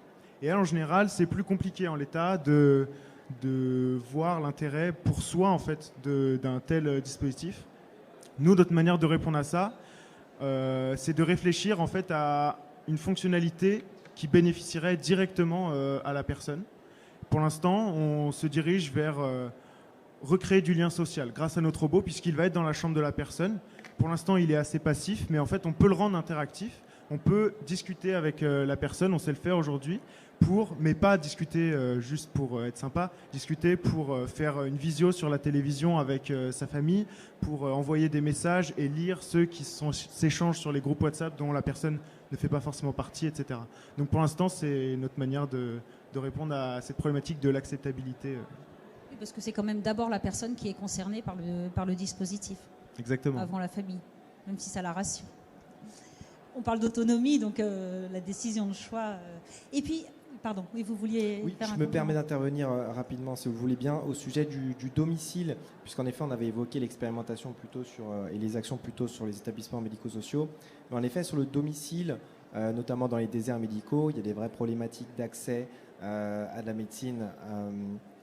Et elle, en général, c'est plus compliqué en l'état de voir l'intérêt pour soi en fait d'un tel dispositif. Nous, notre manière de répondre à ça, c'est de réfléchir en fait à une fonctionnalité qui bénéficierait directement à la personne. Pour l'instant, on se dirige vers recréer du lien social grâce à notre robot puisqu'il va être dans la chambre de la personne. Pour l'instant, il est assez passif, mais en fait, on peut le rendre interactif. On peut discuter avec la personne, on sait le faire aujourd'hui, mais pas discuter juste pour être sympa, discuter pour faire une visio sur la télévision avec sa famille, pour envoyer des messages et lire ceux qui s'échangent sur les groupes WhatsApp dont la personne ne fait pas forcément partie, etc. Donc pour l'instant, c'est notre manière de répondre à cette problématique de l'acceptabilité. Oui, parce que c'est quand même d'abord la personne qui est concernée par le dispositif. Exactement. Avant la famille, même si ça la rassure. On parle d'autonomie, donc la décision de choix. Et puis, pardon, oui, vous vouliez faire un je me permets d'intervenir rapidement, si vous voulez bien, au sujet du domicile, puisqu'en effet, on avait évoqué l'expérimentation plutôt et les actions plutôt sur les établissements médico-sociaux. Mais en effet, sur le domicile, notamment dans les déserts médicaux, il y a des vraies problématiques d'accès à de la médecine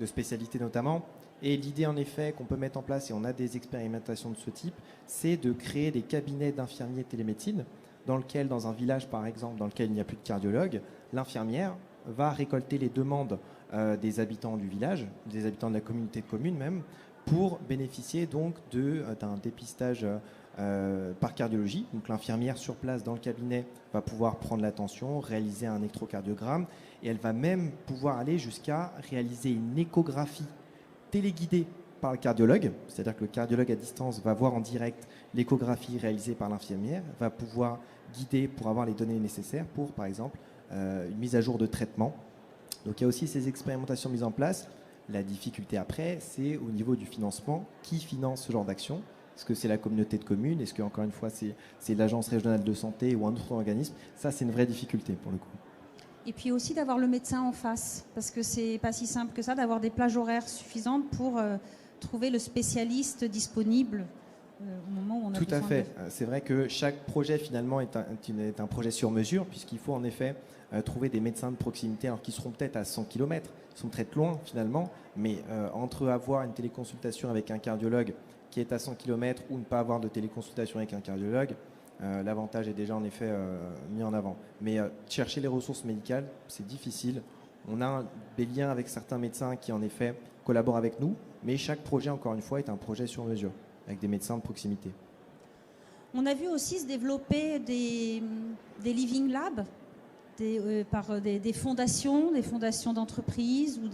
de spécialité notamment. Et l'idée, en effet, qu'on peut mettre en place, et on a des expérimentations de ce type, c'est de créer des cabinets d'infirmiers télémédecine dans un village, par exemple, dans lequel il n'y a plus de cardiologue, l'infirmière va récolter les demandes des habitants du village, des habitants de la communauté de communes même, pour bénéficier donc d'un dépistage par cardiologie. Donc l'infirmière sur place dans le cabinet va pouvoir prendre la tension, réaliser un électrocardiogramme, et elle va même pouvoir aller jusqu'à réaliser une échographie téléguidée par le cardiologue, c'est-à-dire que le cardiologue à distance va voir en direct l'échographie réalisée par l'infirmière, va pouvoir guider pour avoir les données nécessaires pour, par exemple, une mise à jour de traitement. Donc il y a aussi ces expérimentations mises en place. La difficulté après, c'est au niveau du financement. Qui finance ce genre d'action ? Est-ce que c'est la communauté de communes ? Est-ce que, encore une fois, c'est l'agence régionale de santé ou un autre organisme ? Ça, c'est une vraie difficulté pour le coup. Et puis aussi d'avoir le médecin en face, parce que c'est pas si simple que ça, d'avoir des plages horaires suffisantes pour trouver le spécialiste disponible au moment où on a besoin. Tout à fait. C'est vrai que chaque projet finalement est un projet sur mesure, puisqu'il faut en effet trouver des médecins de proximité, alors qui seront peut-être à 100 km, ils sont très loin finalement, mais entre avoir une téléconsultation avec un cardiologue qui est à 100 km ou ne pas avoir de téléconsultation avec un cardiologue, l'avantage est déjà en effet mis en avant. Mais chercher les ressources médicales, c'est difficile. On a des liens avec certains médecins qui en effet collaborent avec nous, mais chaque projet, encore une fois, est un projet sur mesure, avec des médecins de proximité. On a vu aussi se développer des living labs par des fondations d'entreprises ou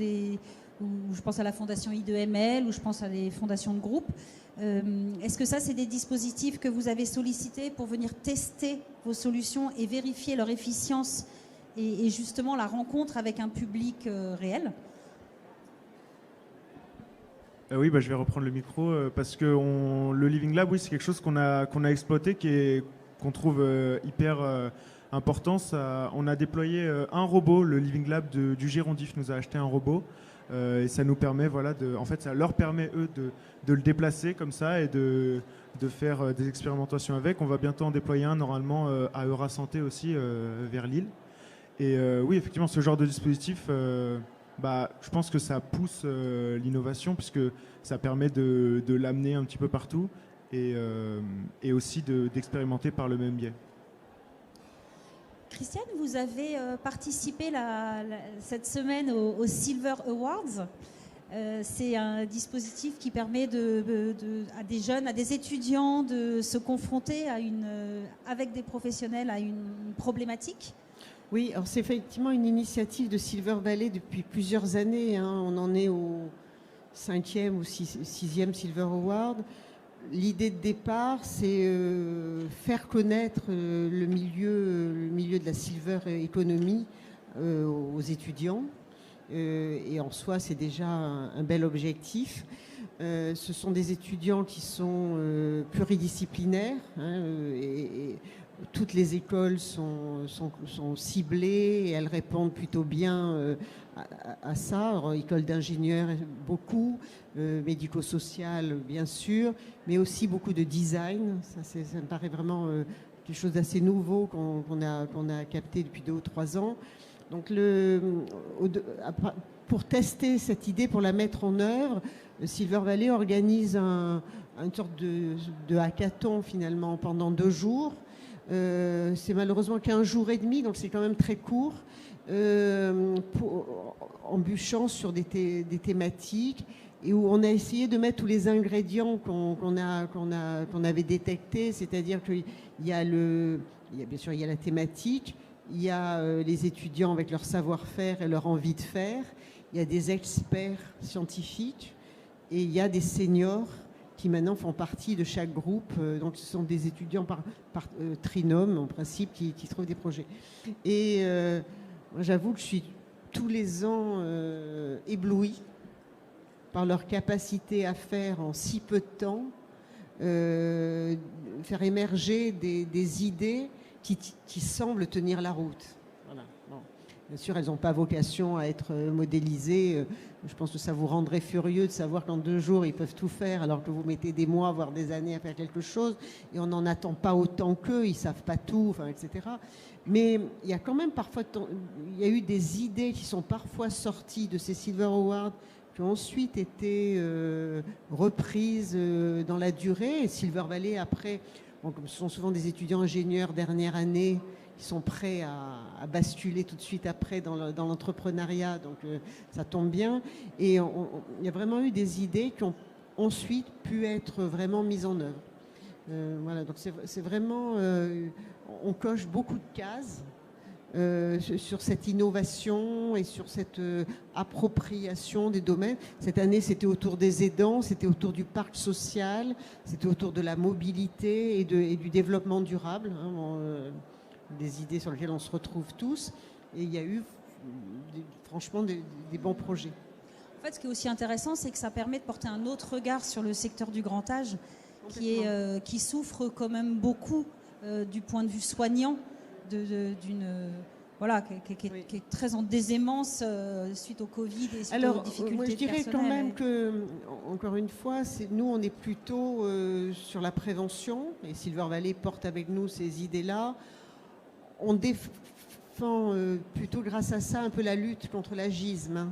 je pense à la fondation I2ML ou je pense à des fondations de groupe. Est-ce que ça, c'est des dispositifs que vous avez sollicités pour venir tester vos solutions et vérifier leur efficience et justement la rencontre avec un public réel ? Oui, je vais reprendre le micro parce que le Living Lab, oui, c'est quelque chose qu'on a exploité, qu'on trouve hyper important. On a déployé un robot, le Living Lab du Gérondif nous a acheté un robot et ça nous permet, en fait, ça leur permet eux de le déplacer comme ça et de faire des expérimentations avec. On va bientôt en déployer un normalement à Eurasanté aussi vers Lille. Et oui, effectivement, ce genre de dispositif. Je pense que ça pousse l'innovation puisque ça permet de l'amener un petit peu partout et aussi d'expérimenter par le même biais. Christiane, vous avez participé cette semaine aux Silver Awards. C'est un dispositif qui permet à des jeunes, à des étudiants de se confronter avec des professionnels à une problématique. Oui, alors c'est effectivement une initiative de Silver Valley depuis plusieurs années, hein. On en est au 5e ou 6e Silver Award. L'idée de départ, c'est faire connaître le milieu de la silver economy aux étudiants. Et en soi, c'est déjà un bel objectif. Ce sont des étudiants qui sont pluridisciplinaires, hein, et toutes les écoles sont ciblées et elles répondent plutôt bien à ça. Alors, école d'ingénieurs, beaucoup, médico-social, bien sûr, mais aussi beaucoup de design. Ça me paraît vraiment quelque chose d'assez nouveau qu'on a capté depuis 2 ou 3 ans. Donc, pour tester cette idée, pour la mettre en œuvre, Silver Valley organise une sorte de hackathon finalement pendant 2 jours. C'est malheureusement qu'1 jour et demi, donc c'est quand même très court, en bûchant sur des thématiques et où on a essayé de mettre tous les ingrédients qu'on avait détectés, c'est-à-dire qu'il y a bien sûr il y a la thématique, il y a les étudiants avec leur savoir-faire et leur envie de faire, il y a des experts scientifiques et il y a des seniors qui maintenant font partie de chaque groupe. Donc ce sont des étudiants par trinôme en principe qui trouvent des projets. Et moi, j'avoue que je suis tous les ans éblouie par leur capacité à faire en si peu de temps, faire émerger des idées qui semblent tenir la route. Voilà. Bon. Bien sûr, elles n'ont pas vocation à être modélisées. Je pense que ça vous rendrait furieux de savoir qu'en 2 jours, ils peuvent tout faire, alors que vous mettez des mois, voire des années à faire quelque chose, et on n'en attend pas autant qu'eux, ils ne savent pas tout, enfin, etc. Mais il y a quand même parfois, il y a eu des idées qui sont parfois sorties de ces Silver Awards, qui ont ensuite été reprises dans la durée. Et Silver Valley, après, bon, comme ce sont souvent des étudiants ingénieurs dernière année, qui sont prêts à basculer tout de suite après dans l'entrepreneuriat, donc ça tombe bien. Et il y a vraiment eu des idées qui ont ensuite pu être vraiment mises en œuvre. Voilà, donc c'est vraiment, on coche beaucoup de cases sur cette innovation et sur cette appropriation des domaines. Cette année, c'était autour des aidants, c'était autour du parc social, c'était autour de la mobilité et du développement durable, hein, des idées sur lesquelles on se retrouve tous. Et il y a eu franchement des bons projets. En fait, ce qui est aussi intéressant, c'est que ça permet de porter un autre regard sur le secteur du grand âge, qui souffre quand même beaucoup du point de vue soignant, voilà, qui est très en désaimance suite au Covid et suite aux difficultés moi, je dirais personnelles. quand même que, encore une fois, nous, on est plutôt sur la prévention, et Silver Valley porte avec nous ces idées-là. On défend plutôt grâce à ça un peu la lutte contre l'agisme, hein.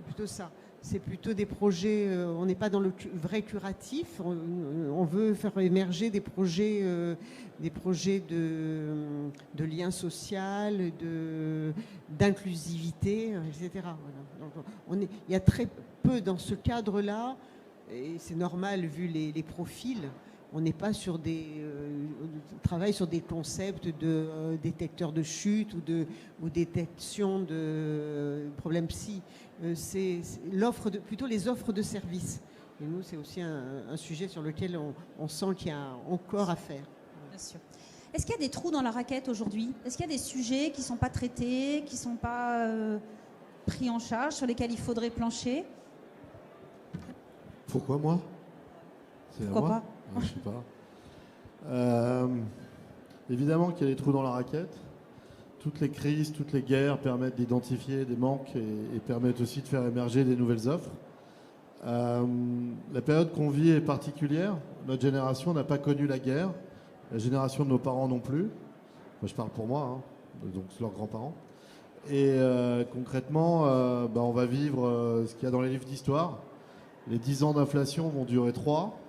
Plutôt ça. C'est plutôt des projets, on n'est pas dans le vrai curatif, on veut faire émerger des projets de lien social, d'inclusivité, etc. Voilà. Donc, il y a très peu dans ce cadre-là, et c'est normal vu les profils. On n'est pas sur on travaille sur des concepts de détecteurs de chute ou détection de problèmes psy. C'est plutôt les offres de services. Et nous, c'est aussi un sujet sur lequel on sent qu'il y a encore à faire. Bien sûr. Est-ce qu'il y a des trous dans la raquette aujourd'hui? Est-ce qu'il y a des sujets qui ne sont pas traités, qui ne sont pas pris en charge, sur lesquels il faudrait plancher? Pourquoi moi? Pourquoi pas? Je ne sais pas. Évidemment qu'il y a des trous dans la raquette. Toutes les crises, toutes les guerres permettent d'identifier des manques et permettent aussi de faire émerger des nouvelles offres. La période qu'on vit est particulière. Notre génération n'a pas connu la guerre. La génération de nos parents non plus. Moi, je parle pour moi, hein, donc leurs grands-parents. Et concrètement, on va vivre ce qu'il y a dans les livres d'histoire. Les 10 ans d'inflation vont durer 3.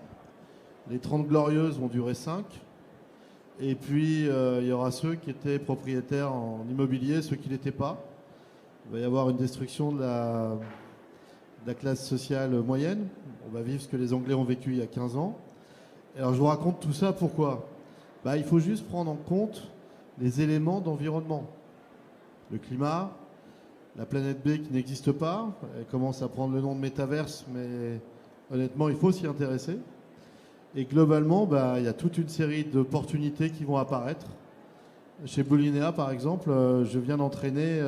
Les 30 glorieuses vont durer 5. Et puis, il y aura ceux qui étaient propriétaires en immobilier, ceux qui ne l'étaient pas. Il va y avoir une destruction de de la classe sociale moyenne. On va vivre ce que les Anglais ont vécu il y a 15 ans. Alors je vous raconte tout ça, pourquoi ? Il faut juste prendre en compte les éléments d'environnement. Le climat, la planète B qui n'existe pas, elle commence à prendre le nom de métaverse, mais honnêtement, il faut s'y intéresser. Et globalement, il y a toute une série d'opportunités qui vont apparaître. Chez Boulinéa, par exemple, je viens d'entraîner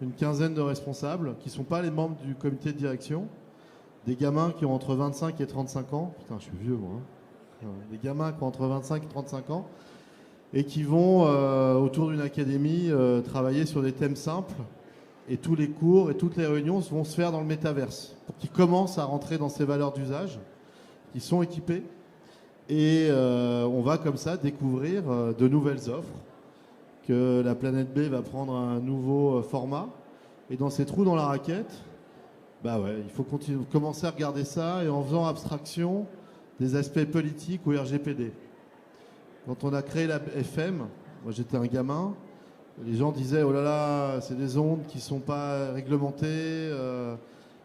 une quinzaine de responsables qui ne sont pas les membres du comité de direction, des gamins qui ont entre 25 et 35 ans. Putain, je suis vieux, moi. Des gamins qui ont entre 25 et 35 ans et qui vont, autour d'une académie, travailler sur des thèmes simples. Et tous les cours et toutes les réunions vont se faire dans le métaverse pour qu'ils commencent à rentrer dans ces valeurs d'usage, qui sont équipés. Et on va comme ça découvrir de nouvelles offres, que la planète B va prendre un nouveau format. Et dans ces trous dans la raquette, il faut commencer à regarder ça et en faisant abstraction des aspects politiques ou RGPD. Quand on a créé la FM, moi j'étais un gamin, les gens disaient oh là là, c'est des ondes qui ne sont pas réglementées,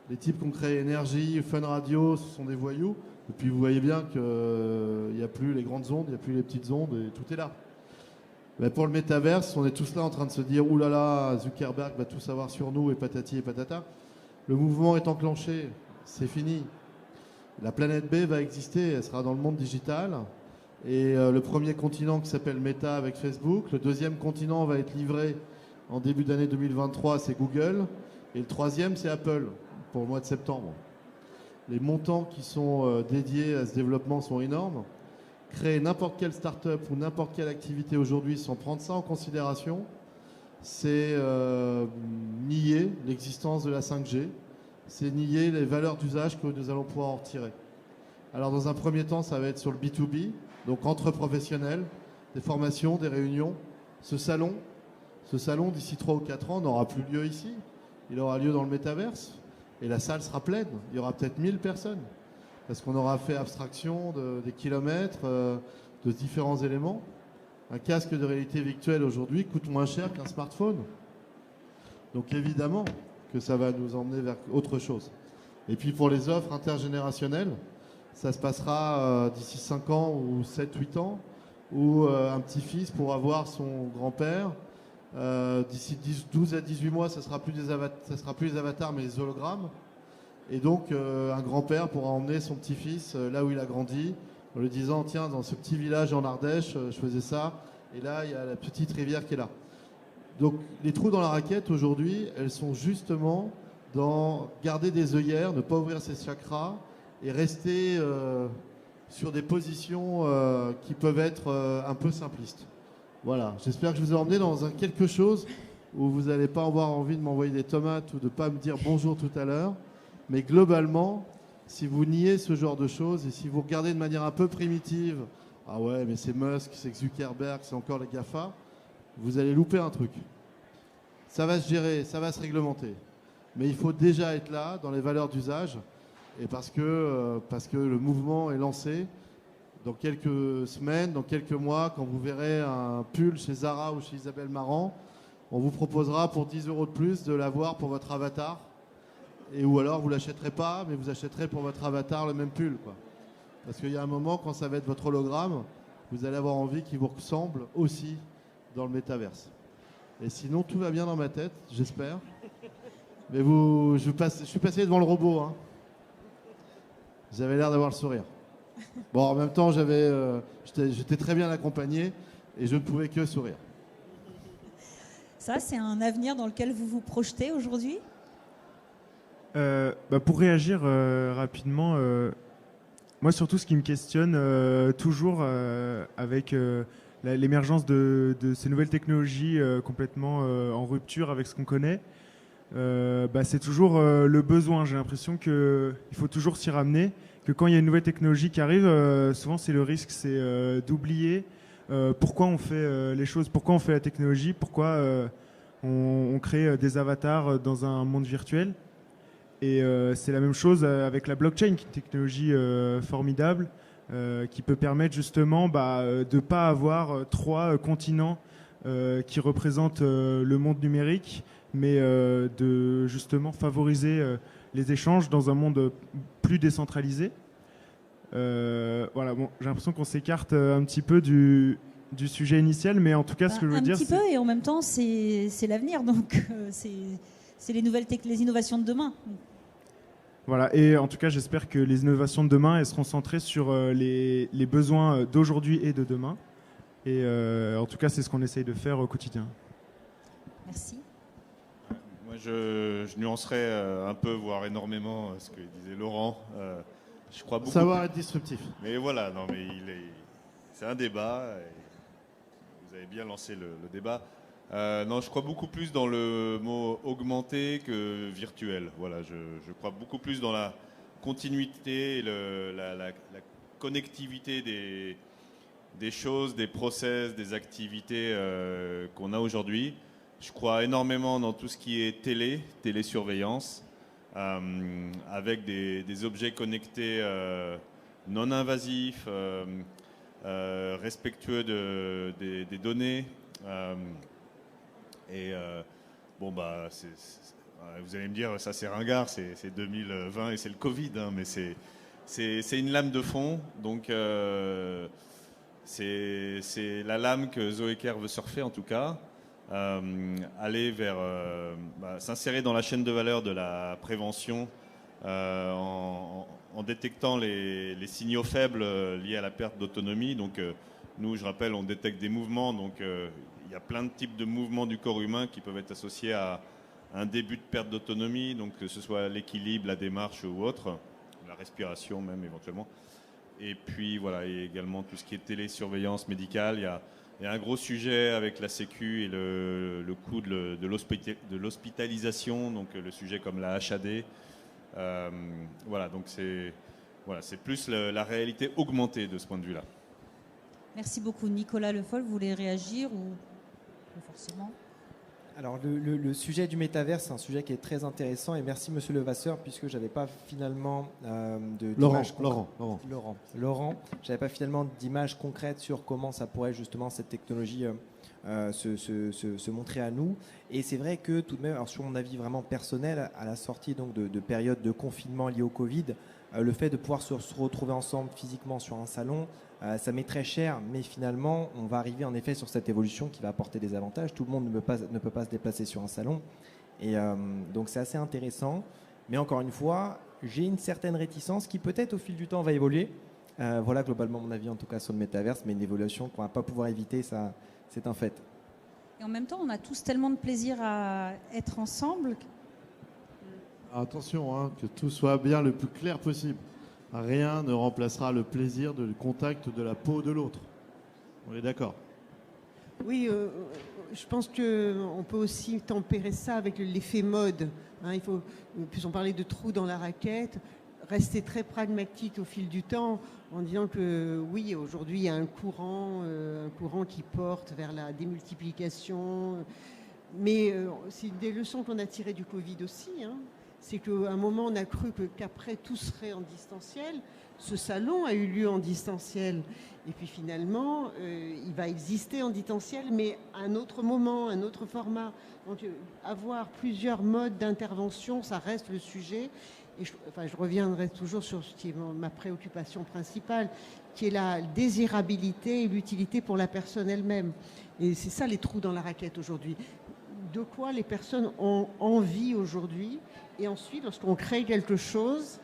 les types qui ont créé Énergie, Fun Radio, ce sont des voyous. Et puis vous voyez bien qu'il n'y a plus les grandes ondes, il n'y a plus les petites ondes, et tout est là. Pour le métaverse, on est tous là en train de se dire ouh là là, Zuckerberg va tout savoir sur nous et patati et patata. Le mouvement est enclenché, c'est fini. La planète B va exister, elle sera dans le monde digital. Et le premier continent qui s'appelle Meta avec Facebook, le deuxième continent va être livré en début d'année 2023, c'est Google. Et le troisième, c'est Apple, pour le mois de septembre. Les montants qui sont dédiés à ce développement sont énormes. Créer n'importe quelle start-up ou n'importe quelle activité aujourd'hui sans prendre ça en considération, c'est nier l'existence de la 5G, c'est nier les valeurs d'usage que nous allons pouvoir en retirer. Alors dans un premier temps, ça va être sur le B2B, donc entre professionnels, des formations, des réunions. Ce salon, d'ici 3 ou 4 ans, n'aura plus lieu ici. Il aura lieu dans le métaverse. Et la salle sera pleine. Il y aura peut-être 1000 personnes. Parce qu'on aura fait abstraction des kilomètres, de différents éléments. Un casque de réalité virtuelle aujourd'hui coûte moins cher qu'un smartphone. Donc évidemment que ça va nous emmener vers autre chose. Et puis pour les offres intergénérationnelles, ça se passera d'ici 5 ans ou 7-8 ans, où un petit-fils pourra voir son grand-père. D'ici 12 à 18 mois, ça sera plus les avatars, mais les hologrammes. Et donc, un grand-père pourra emmener son petit-fils là où il a grandi, en lui disant, tiens, dans ce petit village en Ardèche, je faisais ça, et là, il y a la petite rivière qui est là. Donc, les trous dans la raquette, aujourd'hui, elles sont justement dans garder des œillères, ne pas ouvrir ses chakras, et rester sur des positions qui peuvent être un peu simplistes. Voilà, j'espère que je vous ai emmené dans quelque chose où vous n'allez pas avoir envie de m'envoyer des tomates ou de ne pas me dire bonjour tout à l'heure. Mais globalement, si vous niez ce genre de choses et si vous regardez de manière un peu primitive, ah ouais, mais c'est Musk, c'est Zuckerberg, c'est encore les GAFA, vous allez louper un truc. Ça va se gérer, ça va se réglementer. Mais il faut déjà être là dans les valeurs d'usage et parce que le mouvement est lancé. Dans quelques semaines, dans quelques mois, quand vous verrez un pull chez Zara ou chez Isabelle Marant, on vous proposera pour 10 € de plus de l'avoir pour votre avatar. Ou alors vous ne l'achèterez pas, mais vous achèterez pour votre avatar le même pull, quoi. Parce qu'il y a un moment, quand ça va être votre hologramme, vous allez avoir envie qu'il vous ressemble aussi dans le métaverse. Et sinon, tout va bien dans ma tête, j'espère. Mais je suis passé devant le robot. Hein. J'avais l'air d'avoir le sourire. Bon, en même temps, j'étais très bien accompagné et je ne pouvais que sourire. Ça, c'est un avenir dans lequel vous vous projetez aujourd'hui ? Pour réagir rapidement, moi surtout ce qui me questionne toujours avec l'émergence de ces nouvelles technologies complètement en rupture avec ce qu'on connaît, c'est toujours le besoin. J'ai l'impression qu'il faut toujours s'y ramener, que quand il y a une nouvelle technologie qui arrive, souvent c'est le risque, c'est d'oublier pourquoi on fait les choses, pourquoi on fait la technologie, pourquoi on crée des avatars dans un monde virtuel. Et c'est la même chose avec la blockchain, qui est une technologie formidable, qui peut permettre justement de ne pas avoir 3 continents qui représentent le monde numérique, mais de justement favoriser les échanges dans un monde plus décentralisé. Voilà, bon, j'ai l'impression qu'on s'écarte un petit peu du sujet initial, mais en tout cas, ce que je veux dire, un petit peu, et en même temps, c'est l'avenir, donc c'est les innovations de demain. Voilà, et en tout cas, j'espère que les innovations de demain, elles seront centrées sur les besoins d'aujourd'hui et de demain. Et en tout cas, c'est ce qu'on essaye de faire au quotidien. Merci. Moi, je nuancerais un peu, voire énormément, ce que disait Laurent. Je crois beaucoup. Savoir être disruptif. Mais voilà, non, mais c'est un débat. Et vous avez bien lancé le débat. Non, je crois beaucoup plus dans le mot augmenté que virtuel. Voilà, je crois beaucoup plus dans la continuité et la connectivité des choses, des process, des activités qu'on a aujourd'hui. Je crois énormément dans tout ce qui est télésurveillance, avec des objets connectés non invasifs, respectueux des données. Bon, bah, vous allez me dire, ça c'est ringard, c'est 2020 et c'est le Covid, hein, mais c'est une lame de fond. Donc, c'est la lame que Zoé Kerr veut surfer, en tout cas. Aller vers s'insérer dans la chaîne de valeur de la prévention en détectant les signaux faibles liés à la perte d'autonomie. Donc, nous, je rappelle, on détecte des mouvements. Donc, il y a plein de types de mouvements du corps humain qui peuvent être associés à un début de perte d'autonomie, donc que ce soit l'équilibre, la démarche ou autre, la respiration même éventuellement. Et puis voilà, et également tout ce qui est télésurveillance médicale. Il y a un gros sujet avec la Sécu et le coût de l'hospitalisation, donc le sujet comme la HAD. Voilà, donc c'est plus la réalité augmentée de ce point de vue-là. Merci beaucoup. Nicolas Le Foll, vous voulez réagir ou pas forcément? Alors le sujet du métavers, c'est un sujet qui est très intéressant et merci Monsieur Levasseur puisque j'avais pas finalement Laurent, j'avais pas finalement d'image concrète sur comment ça pourrait justement cette technologie se montrer à nous. Et c'est vrai que tout de même, alors sur mon avis vraiment personnel, à la sortie donc de période de confinement liée au Covid, le fait de pouvoir se retrouver ensemble physiquement sur un salon, ça m'est très cher, mais finalement, on va arriver en effet sur cette évolution qui va apporter des avantages. Tout le monde ne peut pas se déplacer sur un salon. Et donc, c'est assez intéressant. Mais encore une fois, j'ai une certaine réticence qui peut-être au fil du temps va évoluer. Voilà globalement mon avis en tout cas sur le métaverse, mais une évolution qu'on ne va pas pouvoir éviter, ça, c'est un fait. Et en même temps, on a tous tellement de plaisir à être ensemble. Attention, hein, que tout soit bien le plus clair possible. Rien ne remplacera le plaisir du contact de la peau de l'autre. On est d'accord? Oui, je pense qu'on peut aussi tempérer ça avec l'effet mode. Hein, puisqu'on parlait de trous dans la raquette, rester très pragmatique au fil du temps en disant que oui, aujourd'hui, il y a un courant qui porte vers la démultiplication. Mais c'est des leçons qu'on a tirées du Covid aussi, hein. C'est qu'à un moment, on a cru qu'après, tout serait en distanciel. Ce salon a eu lieu en distanciel. Et puis finalement, il va exister en distanciel, mais à un autre moment, un autre format. Donc, avoir plusieurs modes d'intervention, ça reste le sujet. Et je reviendrai toujours sur ce qui est ma préoccupation principale, qui est la désirabilité et l'utilité pour la personne elle-même. Et c'est ça les trous dans la raquette aujourd'hui. De quoi les personnes ont envie aujourd'hui? Et ensuite, lorsqu'on crée quelque chose,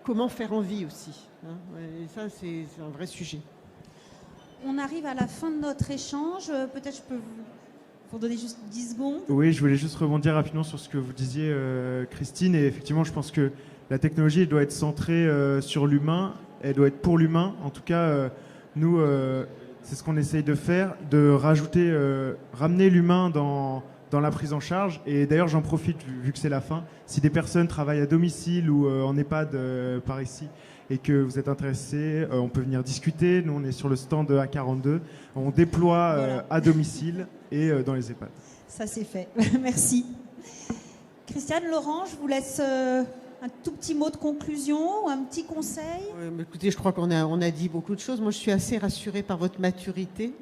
comment faire envie aussi, hein? Et ça, c'est un vrai sujet. On arrive à la fin de notre échange. Peut-être je peux vous donner juste 10 secondes. Oui, je voulais juste rebondir rapidement sur ce que vous disiez, Christine. Et effectivement, je pense que la technologie elle doit être centrée sur l'humain. Elle doit être pour l'humain. En tout cas, nous, c'est ce qu'on essaye de faire, de ramener l'humain dans la prise en charge. Et d'ailleurs, j'en profite, vu que c'est la fin, si des personnes travaillent à domicile ou en EHPAD par ici et que vous êtes intéressés, on peut venir discuter. Nous, on est sur le stand de A42. On déploie à domicile et dans les EHPAD. Ça, c'est fait. Merci. Christiane, Laurent, je vous laisse Un tout petit mot de conclusion ou un petit conseil? Ouais, mais écoutez, je crois qu'on a dit beaucoup de choses. Moi, je suis assez rassurée par votre maturité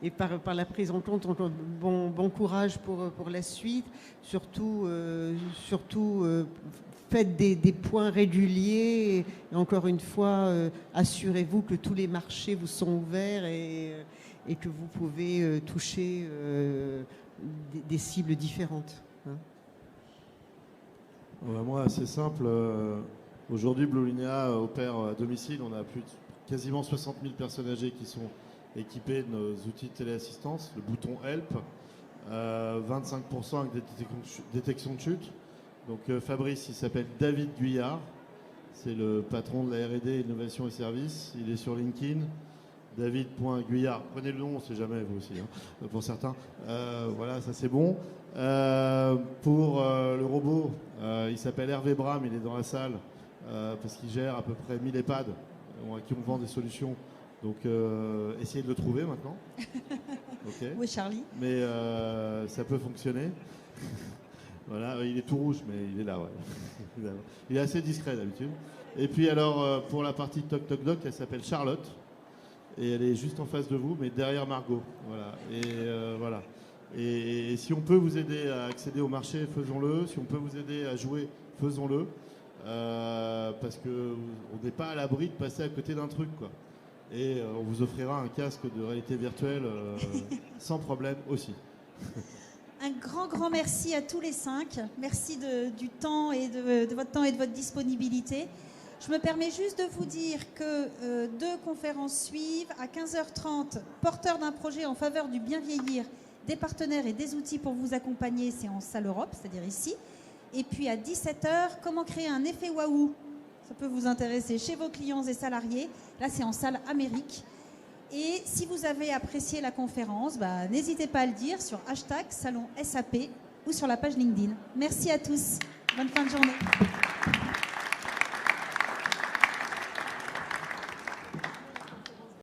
et par la prise en compte. Donc, bon courage pour la suite. Surtout, faites des points réguliers. Et encore une fois, assurez-vous que tous les marchés vous sont ouverts et que vous pouvez toucher des cibles différentes. Hein. Moi, c'est simple. Aujourd'hui, Blue Linea opère à domicile. On a quasiment 60 000 personnes âgées qui sont équipées de nos outils de téléassistance, le bouton Help, 25% avec des détections de chute. Donc Fabrice, il s'appelle David Guyard. C'est le patron de la R&D, Innovation et Services. Il est sur LinkedIn. David.Guyard. Prenez le nom, on ne sait jamais, vous aussi, hein, pour certains. Voilà, ça c'est bon. Pour le robot, il s'appelle Hervé Bram, il est dans la salle parce qu'il gère à peu près 1000 EHPAD à qui on vend des solutions. Donc essayez de le trouver maintenant. Okay. Où est Charlie? Mais ça peut fonctionner. Voilà, il est tout rouge, mais il est là. Ouais. Il est assez discret d'habitude. Et puis alors, pour la partie Toc Toc Doc, elle s'appelle Charlotte. Et elle est juste en face de vous, mais derrière Margot. Voilà. Et voilà. Et si on peut vous aider à accéder au marché, faisons-le. Si on peut vous aider à jouer, faisons-le. Parce qu'on n'est pas à l'abri de passer à côté d'un truc, quoi. Et on vous offrira un casque de réalité virtuelle sans problème aussi. Un grand merci à tous les 5. Merci du temps et de votre temps et de votre disponibilité. Je me permets juste de vous dire que 2 conférences suivent. À 15h30, porteur d'un projet en faveur du bien vieillir, des partenaires et des outils pour vous accompagner, c'est en salle Europe, c'est-à-dire ici. Et puis à 17h, comment créer un effet waouh? Ça peut vous intéresser chez vos clients et salariés. Là, c'est en salle Amérique. Et si vous avez apprécié la conférence, n'hésitez pas à le dire sur #SalonSAP ou sur la page LinkedIn. Merci à tous. Bonne fin de journée.